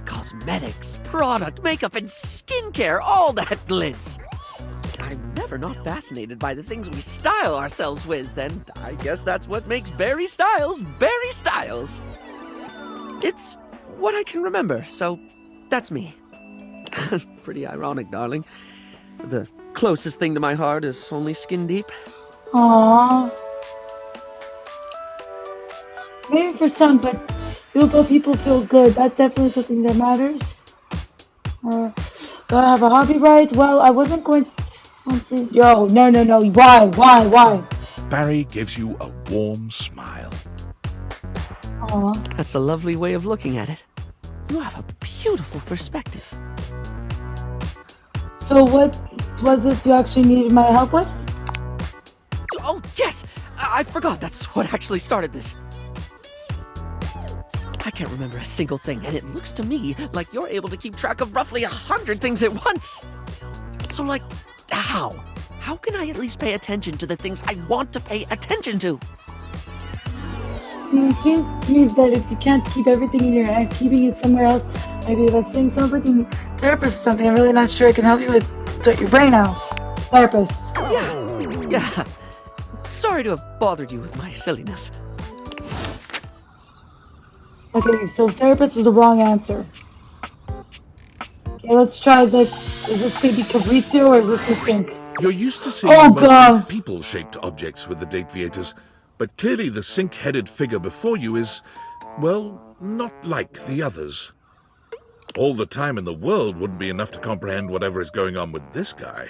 Cosmetics, product, makeup, and skincare, all that glitz. I'm never not fascinated by the things we style ourselves with, and I guess that's what makes Barry Styles Barry Styles. It's what I can remember, so that's me. Pretty ironic, darling. The closest thing to my heart is only skin deep. Aww. Maybe for some, but people feel good. That's definitely something that matters. Gotta have a hobby, right? Well, I wasn't going to... Yo, no. Why? Barry gives you a warm smile. Aww. That's a lovely way of looking at it. You have a beautiful perspective. So what was it you actually needed my help with? Oh, yes! I forgot that's what actually started this. I can't remember a single thing, and it looks to me like you're able to keep track of roughly 100 things at once. So, like, how? How can I at least pay attention to the things I want to pay attention to? It seems to me that if you can't keep everything in your head, keeping it somewhere else, maybe that's saying sounds like a therapist or something. I'm really not sure I can help you with sort your brain out. Therapist. Yeah. Sorry to have bothered you with my silliness. Okay, so therapist was the wrong answer. Okay, let's try is this gonna be Fabrizio or is this the sink? You're used to seeing mostly people-shaped objects with the Dateviators, but clearly the sink-headed figure before you is, well, not like the others. All the time in the world wouldn't be enough to comprehend whatever is going on with this guy.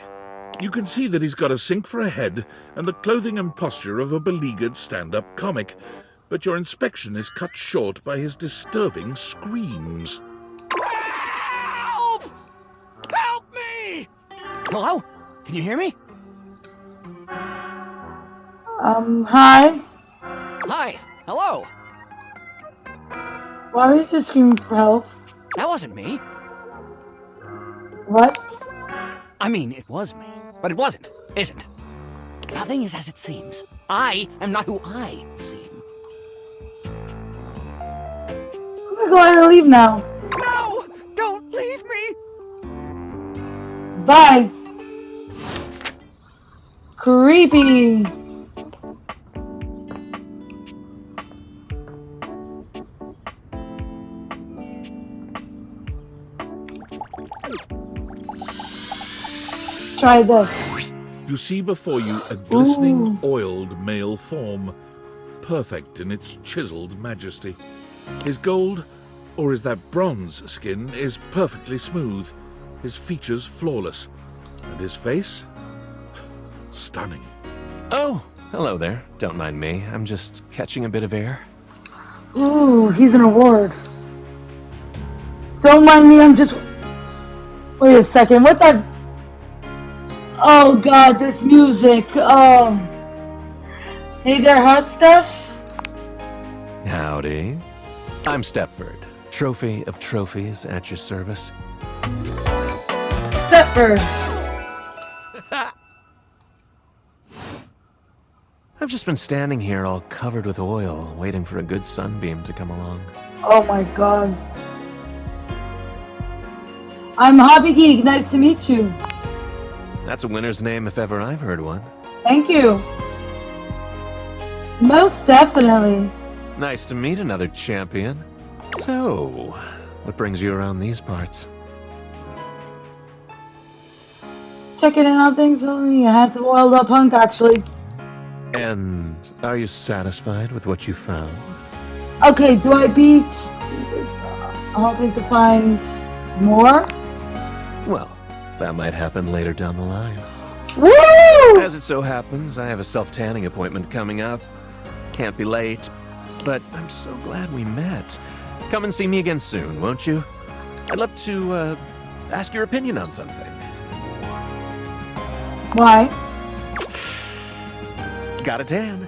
You can see that he's got a sink for a head and the clothing and posture of a beleaguered stand-up comic, but your inspection is cut short by his disturbing screams. Help! Help me! Hello? Can you hear me? Hi? Hi. Hello. Why were you just screaming for help? That wasn't me. What? I mean, it was me, but it wasn't, isn't. Nothing is as it seems. I am not who I seem. I'm gonna go ahead and leave now. No! Don't leave me! Bye. Creepy. Try this. You see before you a glistening, oiled male form, perfect in its chiseled majesty. His gold, or is that bronze skin, is perfectly smooth, his features flawless, and his face stunning. Oh, Hello there. Don't mind me. I'm just catching a bit of air. Ooh, he's an award. Don't mind me, I'm just... Wait a second, what the... Oh god, this music. Oh. Hey there, hot stuff? Howdy. I'm Stepford, trophy of trophies at your service. Stepford. I've just been standing here all covered with oil, waiting for a good sunbeam to come along. Oh my god. I'm Hobby Geek, nice to meet you. That's a winner's name if ever I've heard one. Thank you. Most definitely. Nice to meet another champion. So, what brings you around these parts? Checking in on things, only a handsome oiled up hunk actually. And are you satisfied with what you found? Okay, do I be hoping to find more? Well, that might happen later down the line. Woo! As it so happens, I have a self-tanning appointment coming up. Can't be late, but I'm so glad we met. Come and see me again soon, won't you? I'd love to, ask your opinion on something. Why? Got a tan.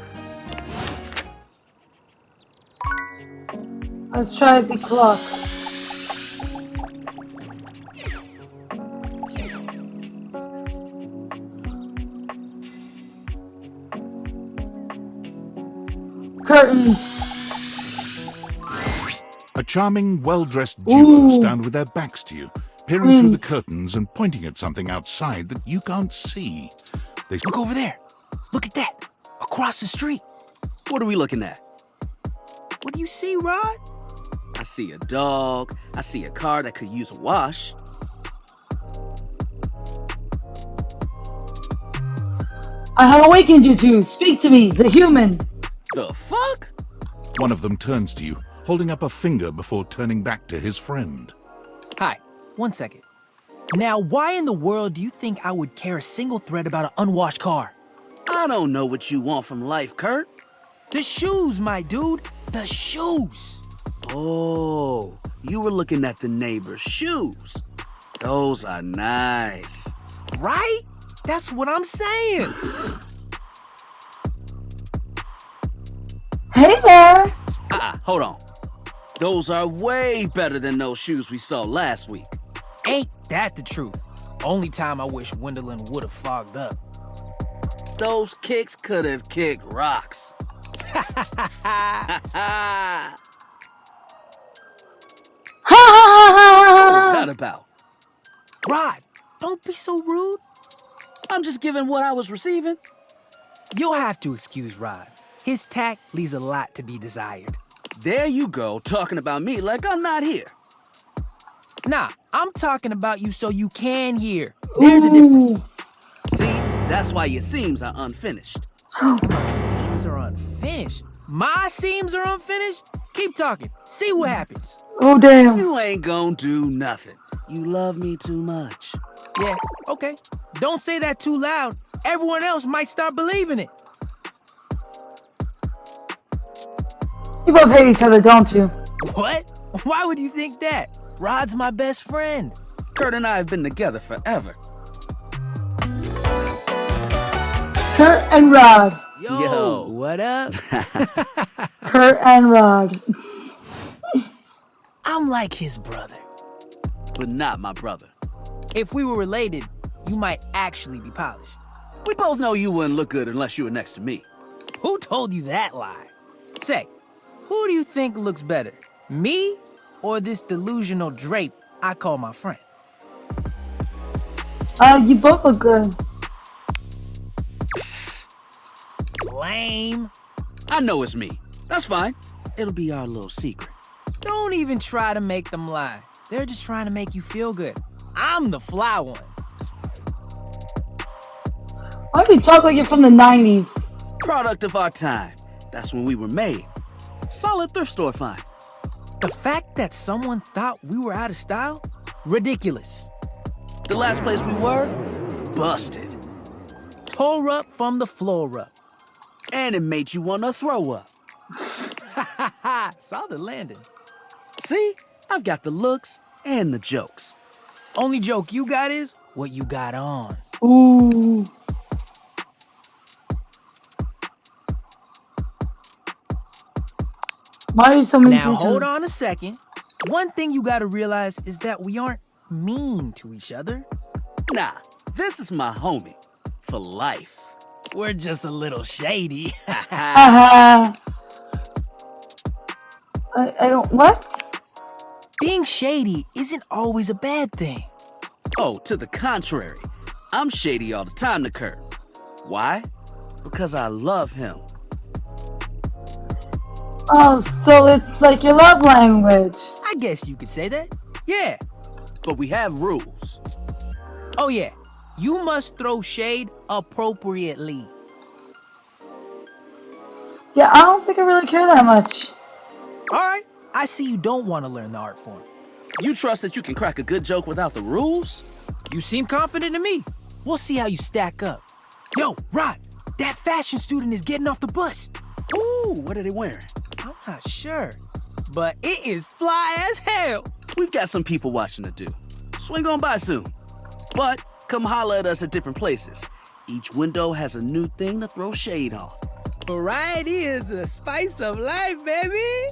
Let's try the clock. Curtain. A charming, well-dressed duo Ooh. stand with their backs to you, peering through the curtains and pointing at something outside that you can't see. They Look over there. Look at that. Across the street. What are we looking at? What do you see, Rod? I see a dog. I see a car that could use a wash. I have awakened you two. Speak to me, the human. The fuck? One of them turns to you, holding up a finger before turning back to his friend. Hi, 1 second. Now, why in the world do you think I would care a single thread about an unwashed car? I don't know what you want from life, Kurt. The shoes, my dude. The shoes. Oh, you were looking at the neighbor's shoes. Those are nice. Right? That's what I'm saying. Hey there. Hold on. Those are way better than those shoes we saw last week. Ain't that the truth? Only time I wish Wendelin would have fogged up. Those kicks could have kicked rocks. Ha ha ha What was that about? Rod, don't be so rude. I'm just giving what I was receiving. You'll have to excuse Rod. His tact leaves a lot to be desired. There you go, talking about me like I'm not here. Nah, I'm talking about you so you can hear. There's a difference. See, that's why your seams are unfinished. My seams are unfinished. My seams are unfinished? Keep talking. See what happens. Oh, damn. You ain't gonna do nothing. You love me too much. Yeah, okay. Don't say that too loud. Everyone else might start believing it. You both hate each other, don't you? What? Why would you think that? Rod's my best friend. Kurt and I have been together forever. Kurt and Rod. Yo, what up? Kurt and Rod. I'm like his brother. But not my brother. If we were related, you might actually be polished. We both know you wouldn't look good unless you were next to me. Who told you that lie? Say, who do you think looks better? Me or this delusional drape I call my friend? You both look good. Lame. I know it's me. That's fine. It'll be our little secret. Don't even try to make them lie. They're just trying to make you feel good. I'm the fly one. Why do you talk like you're from the 90s? Product of our time. That's when we were made. Solid thrift store find. The fact that someone thought we were out of style? Ridiculous. The last place we were? Busted. Tore up from the floor up. And it made you want to throw up. Ha ha! Saw the landing. See? I've got the looks and the jokes. Only joke you got is what you got on. Ooh. Why are you so mean to Now each hold other? on a second. One thing you gotta realize is that we aren't mean to each other. Nah, this is my homie. For life. We're just a little shady. I don't. What? Being shady isn't always a bad thing. Oh, to the contrary. I'm shady all the time to Kurt. Why? Because I love him. Oh, so it's like your love language. I guess you could say that. Yeah. But we have rules. Oh yeah. You must throw shade appropriately. Yeah, I don't think I really care that much. Alright. I see you don't want to learn the art form. You trust that you can crack a good joke without the rules? You seem confident in me. We'll see how you stack up. Yo, Rod, that fashion student is getting off the bus. Ooh, what are they wearing? I'm not sure, but it is fly as hell. We've got some people watching to do. Swing on by soon. But come holler at us at different places. Each window has a new thing to throw shade on. Variety is the spice of life, baby.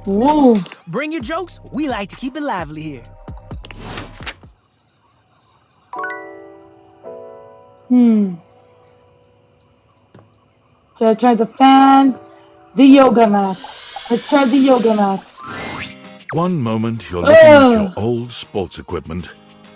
Ooh. Bring your jokes. We like to keep it lively here. So I tried the fan, the yoga mats. Let's try the yoga mats. One moment you're looking at your old sports equipment,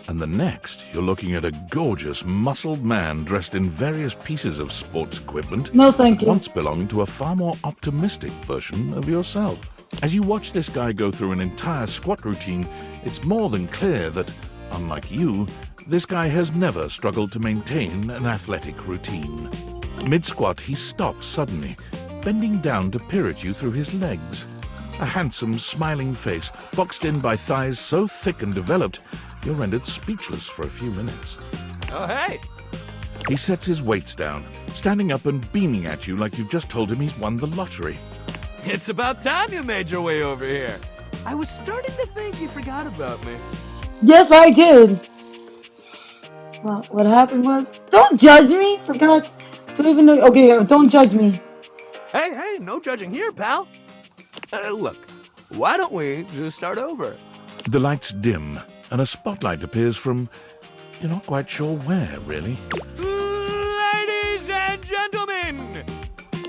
and the next you're looking at a gorgeous, muscled man dressed in various pieces of sports equipment No, thank that you. once belonged to a far more optimistic version of yourself. As you watch this guy go through an entire squat routine, it's more than clear that, unlike you, this guy has never struggled to maintain an athletic routine. Mid-squat, he stops suddenly, bending down to peer at you through his legs. A handsome, smiling face, boxed in by thighs so thick and developed, you're rendered speechless for a few minutes. Oh, hey! He sets his weights down, standing up and beaming at you like you've just told him he's won the lottery. It's about time you made your way over here. I was starting to think you forgot about me. Yes, I did. Well, what happened was, don't judge me. For God's, don't even know. Okay, don't judge me. Hey, no judging here, pal. Look, why don't we just start over? The lights dim, and a spotlight appears from... you're not quite sure where, really. Ladies and gentlemen,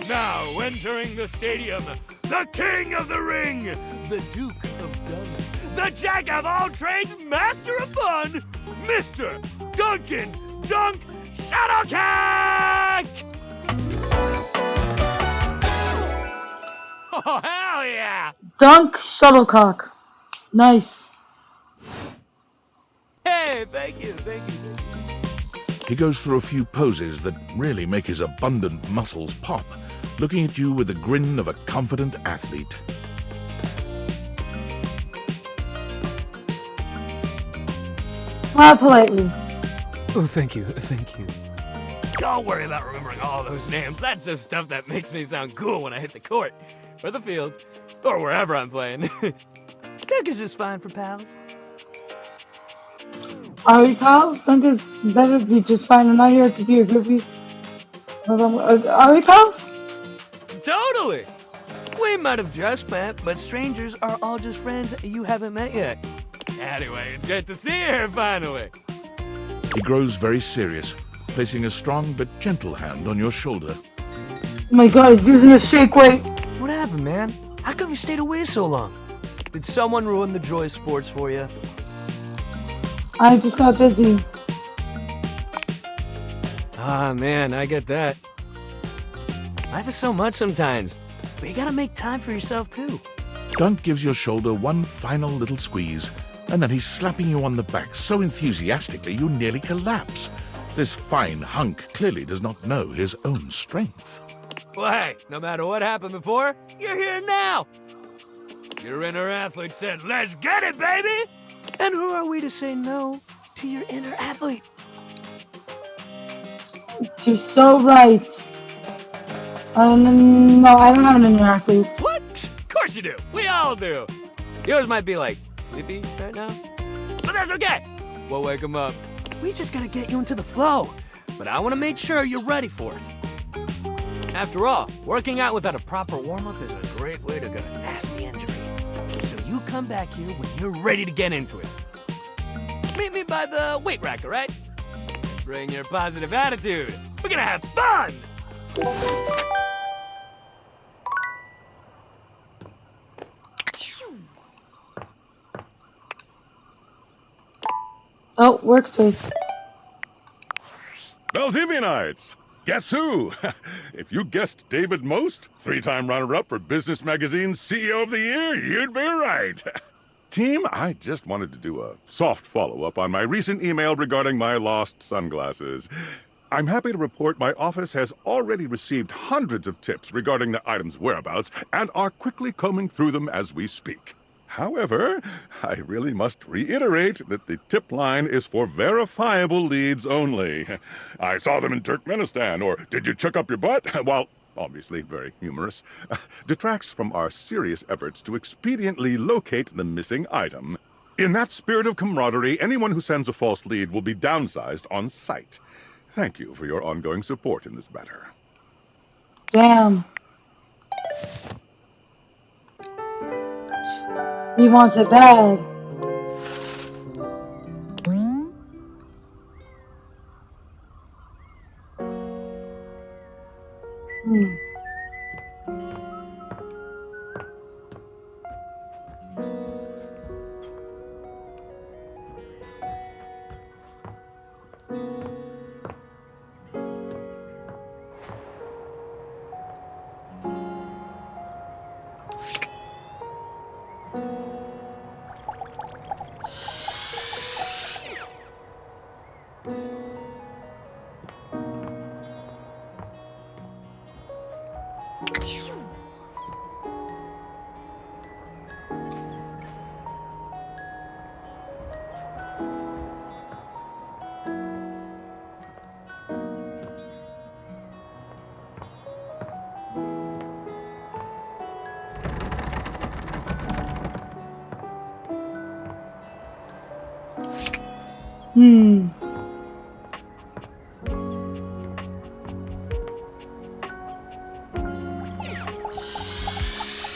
now entering the stadium, the king of the ring, the Duke of Dun, the jack of all trades, master of fun, Mr. Duncan Dunk Shuttlecock! Oh, hell yeah! Dunk shuttlecock. Nice. Hey, thank you. He goes through a few poses that really make his abundant muscles pop, looking at you with the grin of a confident athlete. Smile politely. Oh, thank you. Don't worry about remembering all those names. That's just stuff that makes me sound cool when I hit the court, or the field, or wherever I'm playing. Dunk is just fine for pals. Are we pals? Dunk is better be just fine. I'm not here to be a groupie. Are we pals? Totally! We might have just met, but strangers are all just friends you haven't met yet. Anyway, it's great to see you here finally. He grows very serious, placing a strong but gentle hand on your shoulder. Oh my God, he's using a shake weight. What happened, man? How come you stayed away so long? Did someone ruin the joy of sports for you? I just got busy. Ah, man, I get that. Life is so much sometimes, but you gotta make time for yourself, too. Dunk gives your shoulder one final little squeeze, and then he's slapping you on the back so enthusiastically you nearly collapse. This fine hunk clearly does not know his own strength. Well, hey, no matter what happened before, you're here now. Your inner athlete said, let's get it, baby! And who are we to say no to your inner athlete? You're so right. No, I don't have an inner athlete. What? Of course you do. We all do. Yours might be like sleepy right now, but that's okay. We'll wake him up. We just gotta get you into the flow, but I want to make sure you're ready for it. After all, working out without a proper warm-up is a great way to get a nasty injury. So you come back here when you're ready to get into it. Meet me by the weight rack, all right? Bring your positive attitude. We're gonna have fun! Oh, workspace. Valdivianites! Guess who? If you guessed David Most, 3-time runner-up for Business Magazine's CEO of the Year, you'd be right. Team, I just wanted to do a soft follow-up on my recent email regarding my lost sunglasses. I'm happy to report my office has already received hundreds of tips regarding the item's whereabouts and are quickly combing through them as we speak. However, I really must reiterate that the tip line is for verifiable leads only. I saw them in Turkmenistan, or did you check up your butt? While obviously very humorous, detracts from our serious efforts to expediently locate the missing item. In that spirit of camaraderie, anyone who sends a false lead will be downsized on sight. Thank you for your ongoing support in this matter. Damn. He wants it bad.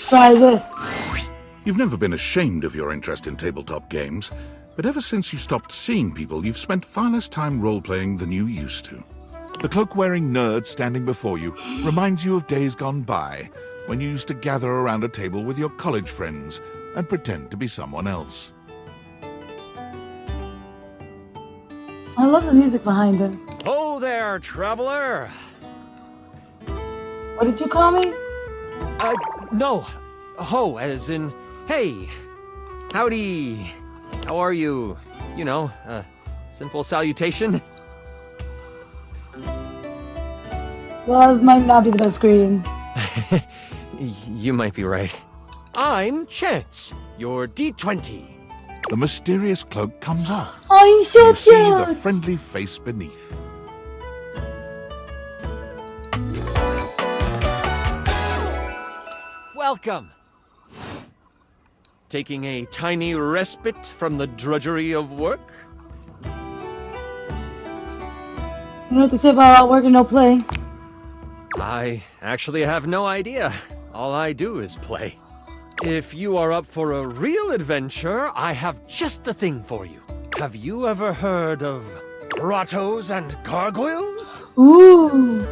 Try this. You've never been ashamed of your interest in tabletop games, but ever since you stopped seeing people, you've spent far less time role-playing than you used to. The cloak-wearing nerd standing before you reminds you of days gone by, when you used to gather around a table with your college friends and pretend to be someone else. I love the music behind him. Oh there, traveler! What did you call me? No. Ho, as in, hey. Howdy. How are you? You know, simple salutation. Well, this might not be the best greeting. You might be right. I'm Chance, your D20. The mysterious cloak comes off. Oh, he's so you cute! see the friendly face beneath. Welcome. Taking a tiny respite from the drudgery of work? You know what to say about all work and no play? I actually have no idea. All I do is play. If you are up for a real adventure, I have just the thing for you. Have you ever heard of grottos and gargoyles? Ooh.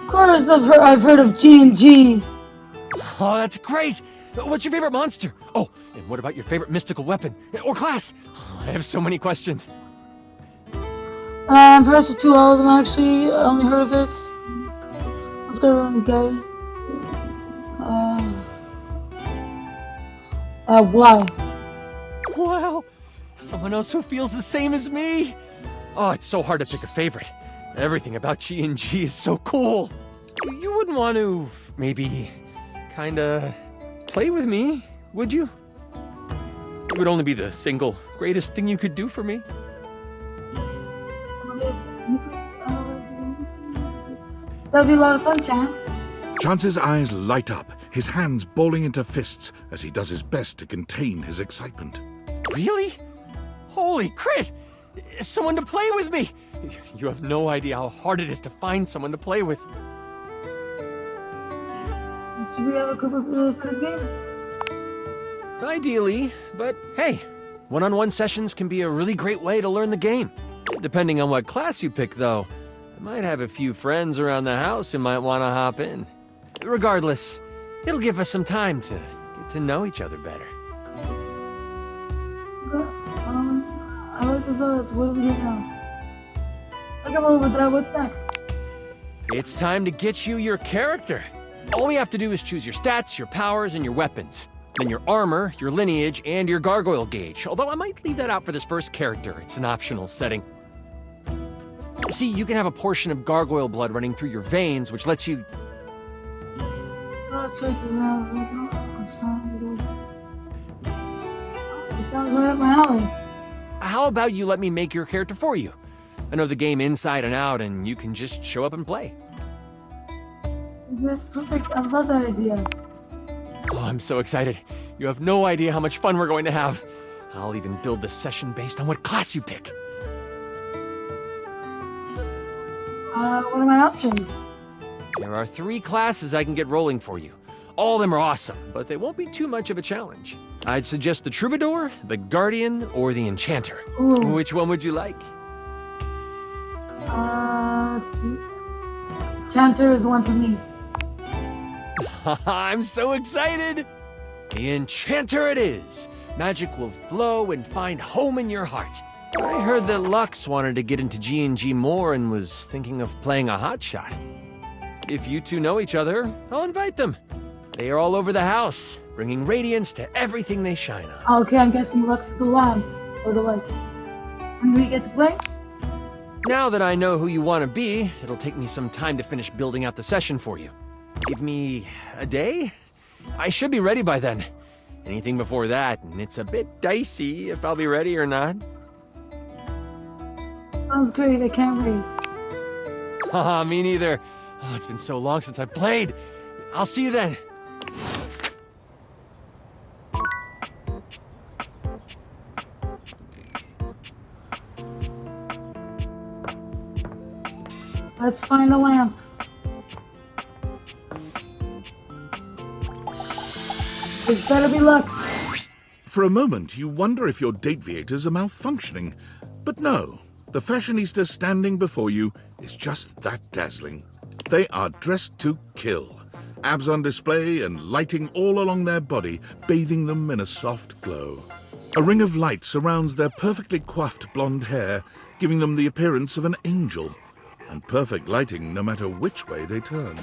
Of course, I've heard of G&G. Oh, that's great! What's your favorite monster? Oh, and what about your favorite mystical weapon? Or class? I have so many questions. Perhaps to all of them actually. I only heard of it. Let's go really good. Why? Wow! Someone else who feels the same as me? Oh, it's so hard to pick a favorite. Everything about G&G is so cool. You wouldn't want to, maybe, kinda play with me, would you? It would only be the single greatest thing you could do for me. That'll be a lot of fun, Chance. Chance's eyes light up, his hands balling into fists as he does his best to contain his excitement. Really? Holy crit! Someone to play with me! You have no idea how hard it is to find someone to play with. Should we have a group for this game? Ideally, but hey, one-on-one sessions can be a really great way to learn the game. Depending on what class you pick, though. I might have a few friends around the house who might want to hop in. Regardless, it'll give us some time to get to know each other better. I like this other. What do we do now? I got over that. What's next? It's time to get you your character. All we have to do is choose your stats, your powers, and your weapons. Then your armor, your lineage, and your gargoyle gauge. Although I might leave that out for this first character. It's an optional setting. See, you can have a portion of gargoyle blood running through your veins, which lets you... It sounds right up my alley. How about you let me make your character for you? I know the game inside and out, and you can just show up and play. Perfect. I love that idea. Oh, I'm so excited. You have no idea how much fun we're going to have. I'll even build the session based on what class you pick. What are my options? There are 3 classes I can get rolling for you. All of them are awesome, but they won't be too much of a challenge. I'd suggest the Troubadour, the Guardian, or the Enchanter. Ooh. Which one would you like? Let's see. Enchanter is the one for me. I'm so excited! The Enchanter it is! Magic will flow and find home in your heart. I heard that Lux wanted to get into G&G more and was thinking of playing a hotshot. If you two know each other, I'll invite them. They are all over the house, bringing radiance to everything they shine on. Okay, I'm guessing Lux is the lamp, or the light. When do we get to play? Now that I know who you want to be, it'll take me some time to finish building out the session for you. Give me a day? I should be ready by then. Anything before that, and it's a bit dicey if I'll be ready or not. Sounds great, I can't wait. Haha, me neither. Oh, it's been so long since I played. I'll see you then. Let's find a lamp. It better be Lux. For a moment, you wonder if your Dateviators are malfunctioning. But no, the fashionista standing before you is just that dazzling. They are dressed to kill. Abs on display and lighting all along their body, bathing them in a soft glow. A ring of light surrounds their perfectly coiffed blonde hair, giving them the appearance of an angel. And perfect lighting no matter which way they turn.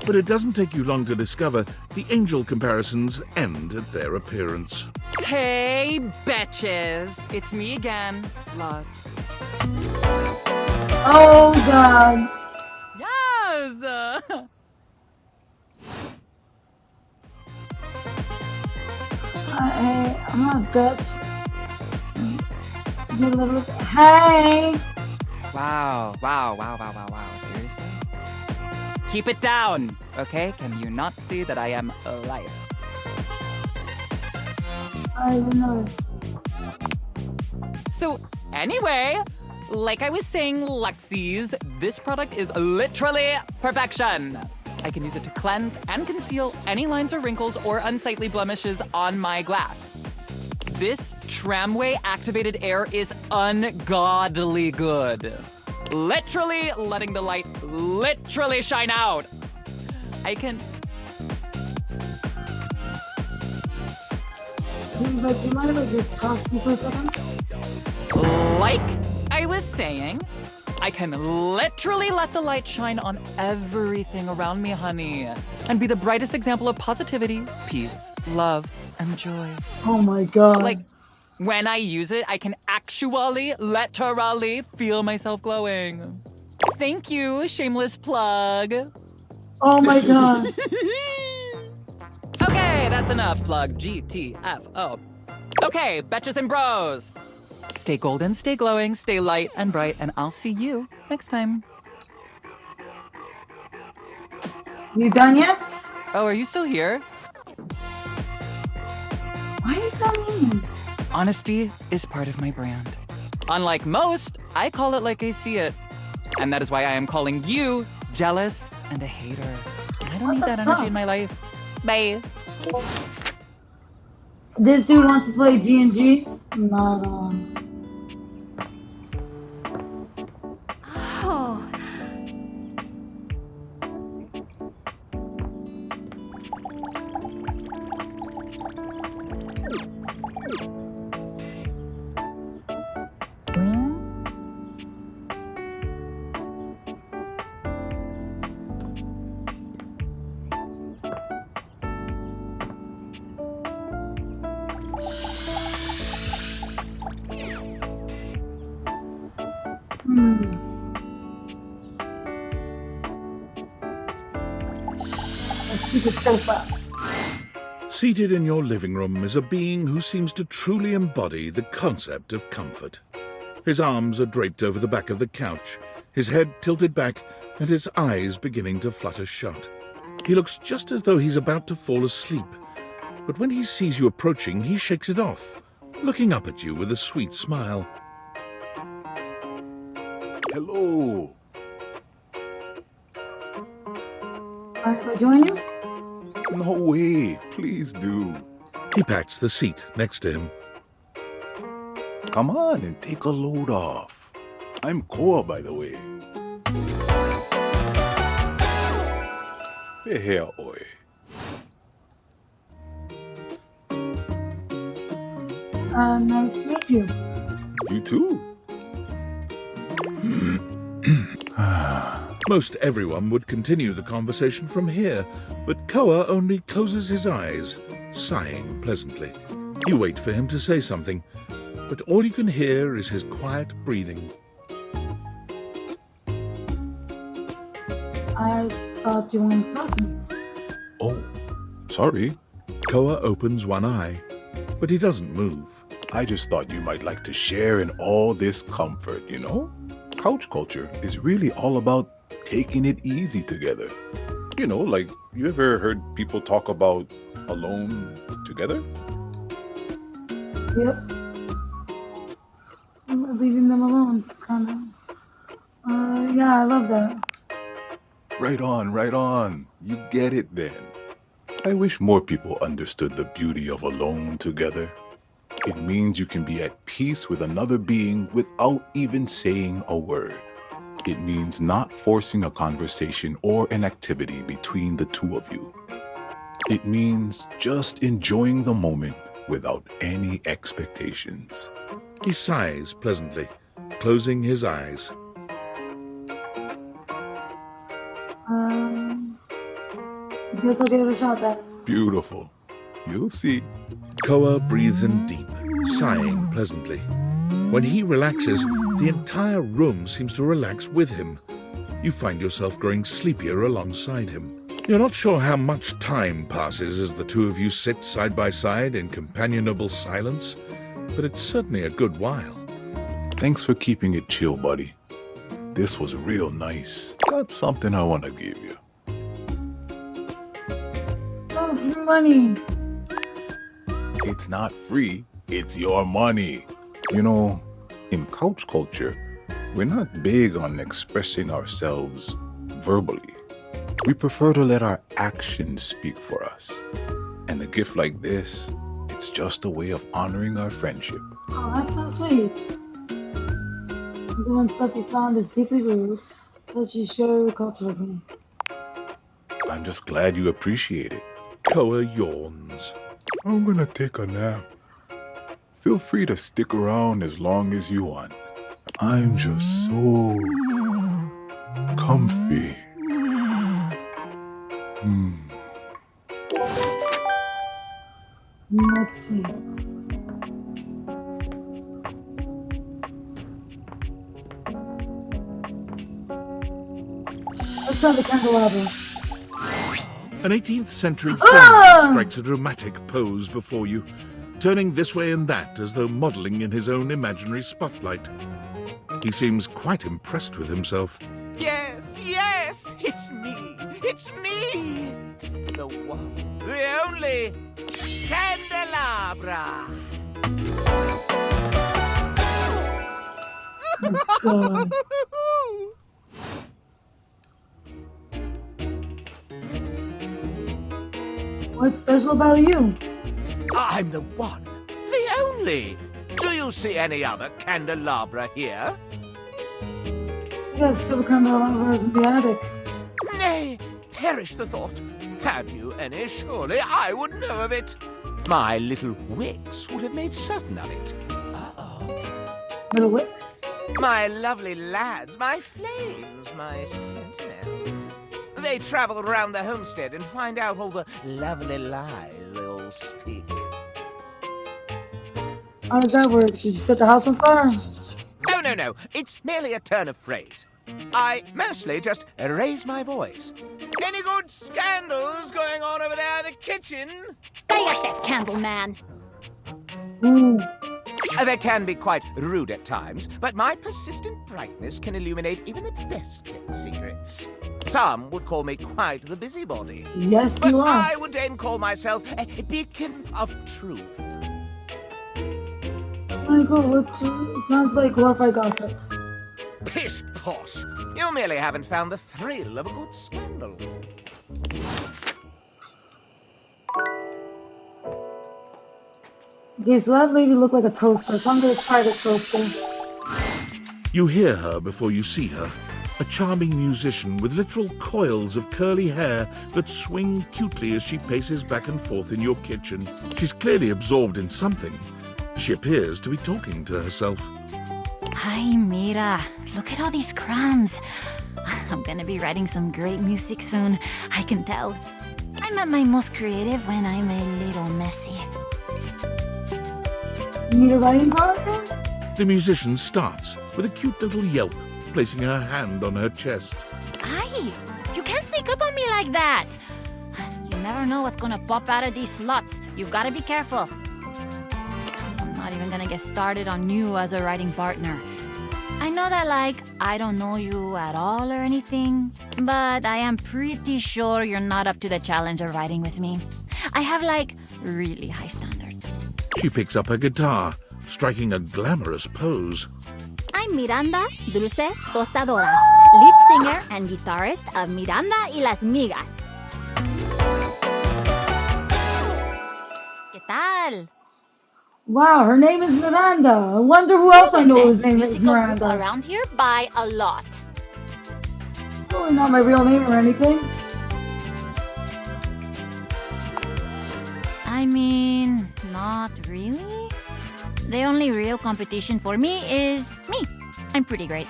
But it doesn't take you long to discover the angel comparisons end at their appearance. Hey, betches! It's me again, Lux. Oh, God. Yes! I'm not a bitch. Hey! Wow. Seriously? Keep it down, okay? Can you not see that I am alive? I didn't notice. So, anyway, like I was saying, Luxies, this product is literally perfection. I can use it to cleanse and conceal any lines or wrinkles or unsightly blemishes on my glass. This tramway activated air is ungodly good. Literally letting the light literally shine out. I can... But do you mind if I just talk to you for a second? Like I was saying, I can literally let the light shine on everything around me, honey, and be the brightest example of positivity, peace, love, and joy. Oh my God. Like, when I use it, I can actually, literally feel myself glowing. Thank you, shameless plug. Oh my God. Okay, that's enough, plug. GTFO. Okay, betches and bros. Stay golden, stay glowing, stay light and bright, and I'll see you next time. You done yet? Oh, are you still here? Why are you so mean? Honesty is part of my brand. Unlike most, I call it like I see it. And that is why I am calling you jealous and a hater. I don't need that energy in my life. Bye. This dude wants to play G&G? No. Oh. Let's keep the sofa. Seated in your living room is a being who seems to truly embody the concept of comfort. His arms are draped over the back of the couch, his head tilted back, and his eyes beginning to flutter shut. He looks just as though he's about to fall asleep, but when he sees you approaching, he shakes it off, looking up at you with a sweet smile. Hello. Alright, do I join you? No way. Please do. He pats the seat next to him. Come on and take a load off. I'm Koa, by the way. Hey, here, oi. Nice to meet you. You too. Most everyone would continue the conversation from here, but Koa only closes his eyes, sighing pleasantly. You wait for him to say something, but all you can hear is his quiet breathing. I thought you wanted to talk to me. Oh, sorry. Koa opens one eye, but he doesn't move. I just thought you might like to share in all this comfort, you know? Couch culture is really all about taking it easy together. You know, like, you ever heard people talk about alone together? Yep. Leaving them alone, kind of. Yeah, I love that. Right on, right on. You get it then. I wish more people understood the beauty of alone together. It means you can be at peace with another being without even saying a word. It means not forcing a conversation or an activity between the two of you. It means just enjoying the moment without any expectations. He sighs pleasantly, closing his eyes. I guess I'll give it a shot then. Beautiful. You'll see. Koa breathes in deep, sighing pleasantly. When he relaxes, the entire room seems to relax with him. You find yourself growing sleepier alongside him. You're not sure how much time passes as the two of you sit side by side in companionable silence, but it's certainly a good while. Thanks for keeping it chill, buddy. This was real nice. Got something I want to give you. Oh, money. It's not free, it's your money. You know, in couch culture, we're not big on expressing ourselves verbally. We prefer to let our actions speak for us. And a gift like this, it's just a way of honoring our friendship. Oh, that's so sweet. The one stuff you found is deeply rude, because you share your culture with me. I'm just glad you appreciate it. Koa yawns. I'm gonna take a nap. Feel free to stick around as long as you want. I'm just so comfy. Let's see. Let's have the candelabra. An 18th century Ah! king strikes a dramatic pose before you. turning this way and that as though modelling in his own imaginary spotlight. He seems quite impressed with himself. Yes, yes, it's me. It's me. The one, the only Candelabra. God. What's special about you? I'm the one, the only. Do you see any other candelabra here? You have silver candelabras in the attic. Nay, perish the thought. Had you any, surely I would know of it. My little wicks would have made certain of it. Little wicks? My lovely lads, my flames, my sentinels. They travel around the homestead and find out all the lovely lies they'll speak. How does that work? Should you set the house on fire? No. It's merely a turn of phrase. I mostly just raise my voice. Any good scandals going on over there in the kitchen? Cállate, Candleman. They can be quite rude at times, but my persistent brightness can illuminate even the best-kept secrets. Some would call me quite the busybody. Yes, but you are. I would then call myself a beacon of truth. Sounds like glorified gossip. Pish posh! You merely haven't found the thrill of a good scandal. Okay, so that lady looked like a toaster, so I'm gonna try the toaster. You hear her before you see her. A charming musician with literal coils of curly hair that swing cutely as she paces back and forth in your kitchen. She's clearly absorbed in something. She appears to be talking to herself. Ay, mira. Look at all these crumbs. I'm gonna be writing some great music soon. I can tell. I'm at my most creative when I'm a little messy. You need a writing partner? The musician starts with a cute little yelp, placing her hand on her chest. Ay, you can't sneak up on me like that. You never know what's gonna pop out of these slots. You've gotta be careful. I'm not even gonna get started on you as a writing partner. I know that, I don't know you at all or anything, but I am pretty sure you're not up to the challenge of writing with me. I have, really high standards. She picks up her guitar, striking a glamorous pose. I'm Miranda Dulce Tostadora, lead singer and guitarist of Miranda y las Migas. ¿Qué tal? Wow, her name is Miranda. I wonder who else I know his name is Miranda. Around here by a lot. Probably not my real name or anything. I mean, not really. The only real competition for me is me. I'm pretty great.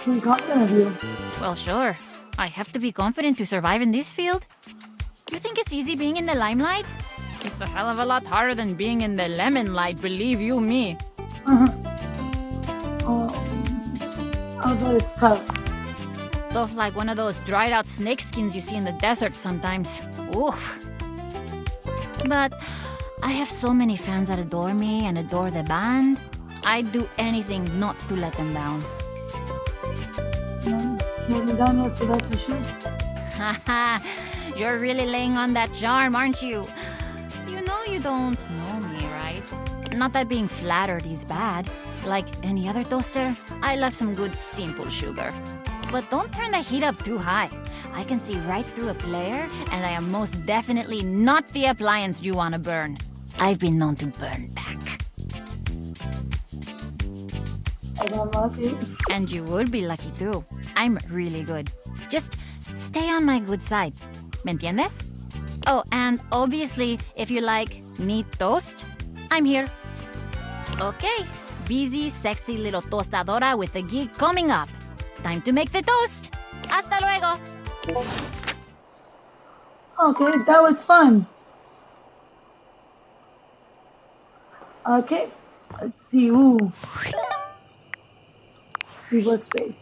I'm confident of you. Well, sure. I have to be confident to survive in this field. You think it's easy being in the limelight? It's a hell of a lot harder than being in the lemon light, believe you me. I'll bet it's tough. Stuff like one of those dried out snake skins you see in the desert sometimes. Oof. But I have so many fans that adore me and adore the band. I'd do anything not to let them down. Let me down yet, so that's for sure. Haha, you're really laying on that charm, aren't you? You know you don't know me, right? Not that being flattered is bad. Like any other toaster, I love some good simple sugar. But don't turn the heat up too high. I can see right through a player, and I am most definitely not the appliance you want to burn. I've been known to burn back. And I'm lucky. And you would be lucky too. I'm really good. Just stay on my good side. ¿Me entiendes? Oh, and obviously, if you need toast, I'm here. Okay, busy, sexy little tostadora with a gig coming up. Time to make the toast. Hasta luego. Okay, that was fun. Okay, let's see. Ooh. Let's see workspace.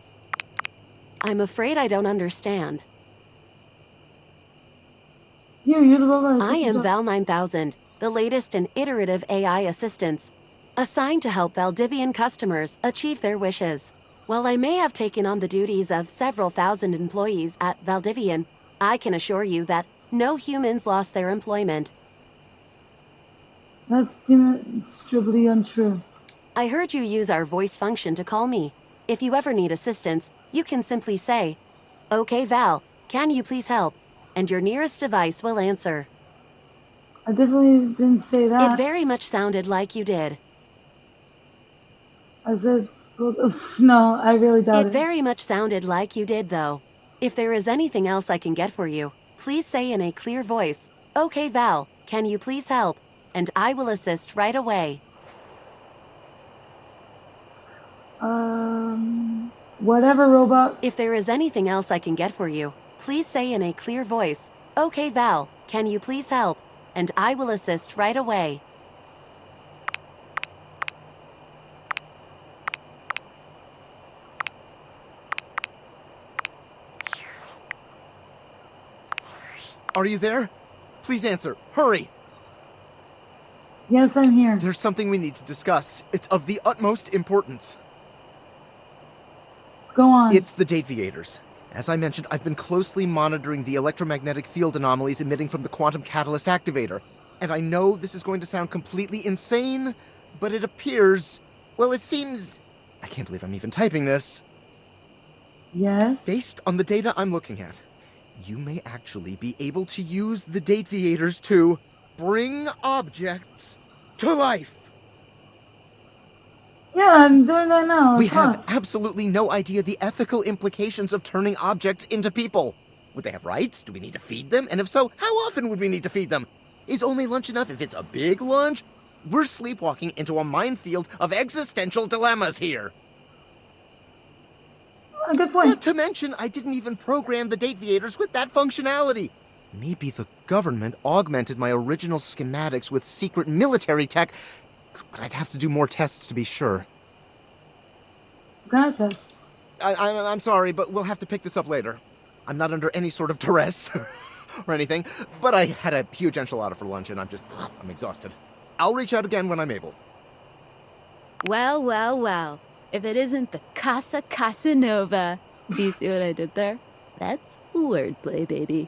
I'm afraid I don't understand. You're the robot. I am Val 9000, the latest in iterative AI assistants, assigned to help Valdivian customers achieve their wishes. While I may have taken on the duties of several thousand employees at Valdivian, I can assure you that no humans lost their employment. That's demonstrably untrue. I heard you use our voice function to call me. If you ever need assistance, you can simply say, "Okay, Val, can you please help?" And your nearest device will answer. I definitely didn't say that. It very much sounded like you did. I said, no, I really doubt It it. very much sounded like you did, though. If there is anything else I can get for you, please say in a clear voice, "Okay, Val, can you please help?" And I will assist right away. Whatever, robot. If there is anything else I can get for you, please say in a clear voice, "Okay, Val, can you please help?" And I will assist right away. Are you there? Please answer. Hurry! Yes, I'm here. There's something we need to discuss. It's of the utmost importance. Go on. It's the Dateviators. As I mentioned, I've been closely monitoring the electromagnetic field anomalies emitting from the quantum catalyst activator. And I know this is going to sound completely insane, but it appears... well, it seems... I can't believe I'm even typing this. Yes? Based on the data I'm looking at, you may actually be able to use the Dateviators to bring objects to life. Yeah, I'm doing that now. We It's have not. absolutely no idea the ethical implications of turning objects into people. Would they have rights? Do we need to feed them? And if so, how often would we need to feed them? Is only lunch enough if it's a big lunch? We're sleepwalking into a minefield of existential dilemmas here. Good point. Not to mention, I didn't even program the Dateviators with that functionality. Maybe the government augmented my original schematics with secret military tech, but I'd have to do more tests to be sure. Granite tests. I'm sorry, but we'll have to pick this up later. I'm not under any sort of duress or anything, but I had a huge enchilada for lunch and I'm exhausted. I'll reach out again when I'm able. Well, well, well. If it isn't the Casa Casanova. Do you see what I did there? That's wordplay, baby.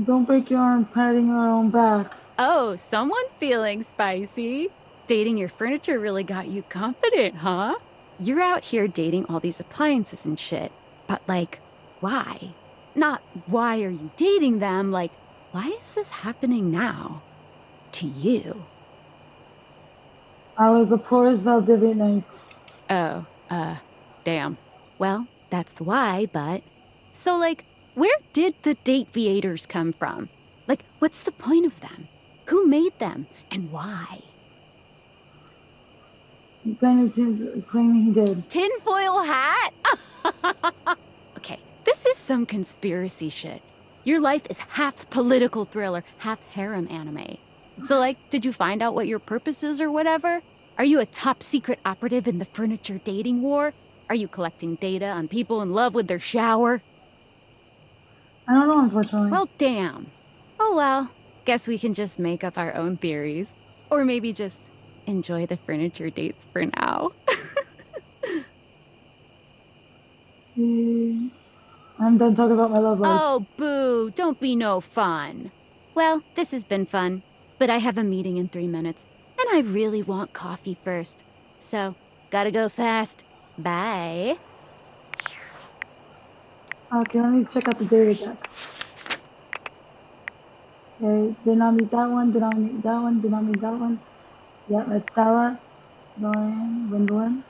Don't break your arm patting your own back. Oh, someone's feeling spicy. Dating your furniture really got you confident, huh? You're out here dating all these appliances and shit. But, like, why? Not why are you dating them, like, why is this happening now? To you. I was the poorest Valdivian knight. Oh, damn. Well, that's the why, but... So, like, where did the Dateviators come from? Like, what's the point of them? Who made them? And why? Benedict's claiming he did. Tinfoil hat? Okay, this is some conspiracy shit. Your life is half political thriller, half harem anime. So, like, did you find out what your purpose is or whatever? Are you a top secret operative in the furniture dating war? Are you collecting data on people in love with their shower? I don't know, unfortunately. Well, damn. Oh well, guess we can just make up our own theories. Or maybe just enjoy the furniture dates for now. I'm done talking about my love life. Oh, boo, don't be no fun. Well, this has been fun, but I have a meeting in 3 minutes, and I really want coffee first. So, gotta go fast. Bye. Okay, let me check out the data decks. Okay, did not meet that one, did not meet that one, did not meet that one. Yeah, that's Stella, Lauren, Gwendolyn,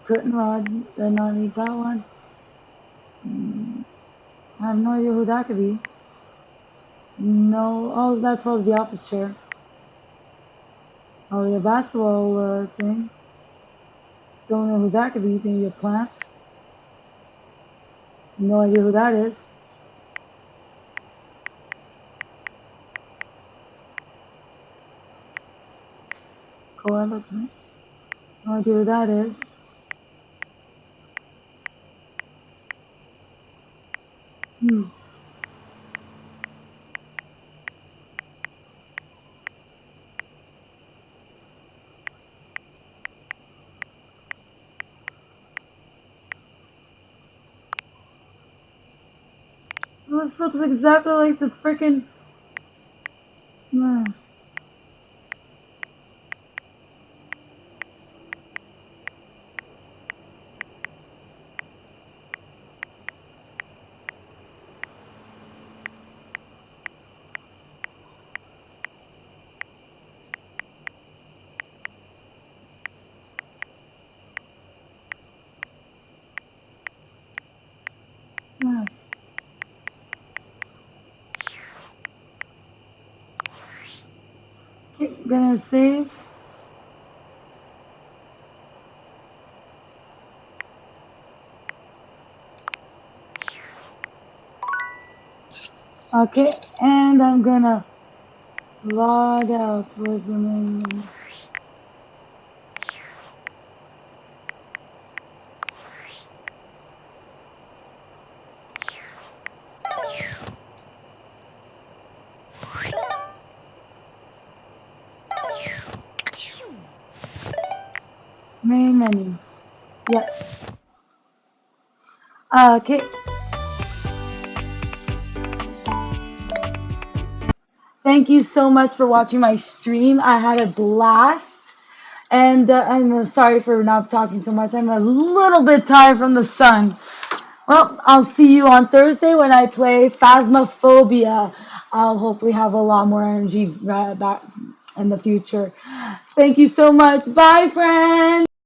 Kurt and Rod, did not meet that one. I have no idea who that could be. No, oh, that's probably the office chair. Oh, the basketball thing. Don't know who that could be, maybe a plant. No idea who that is. Coel, no idea who that is. This looks exactly like the freaking. Okay, gonna save. Okay, and I'm gonna log out. Where's the name? Main menu. Yes. Okay. Thank you so much for watching my stream. I had a blast. And I'm sorry for not talking so much. I'm a little bit tired from the sun. Well, I'll see you on Thursday when I play Phasmophobia. I'll hopefully have a lot more energy back in the future. Thank you so much. Bye, friends.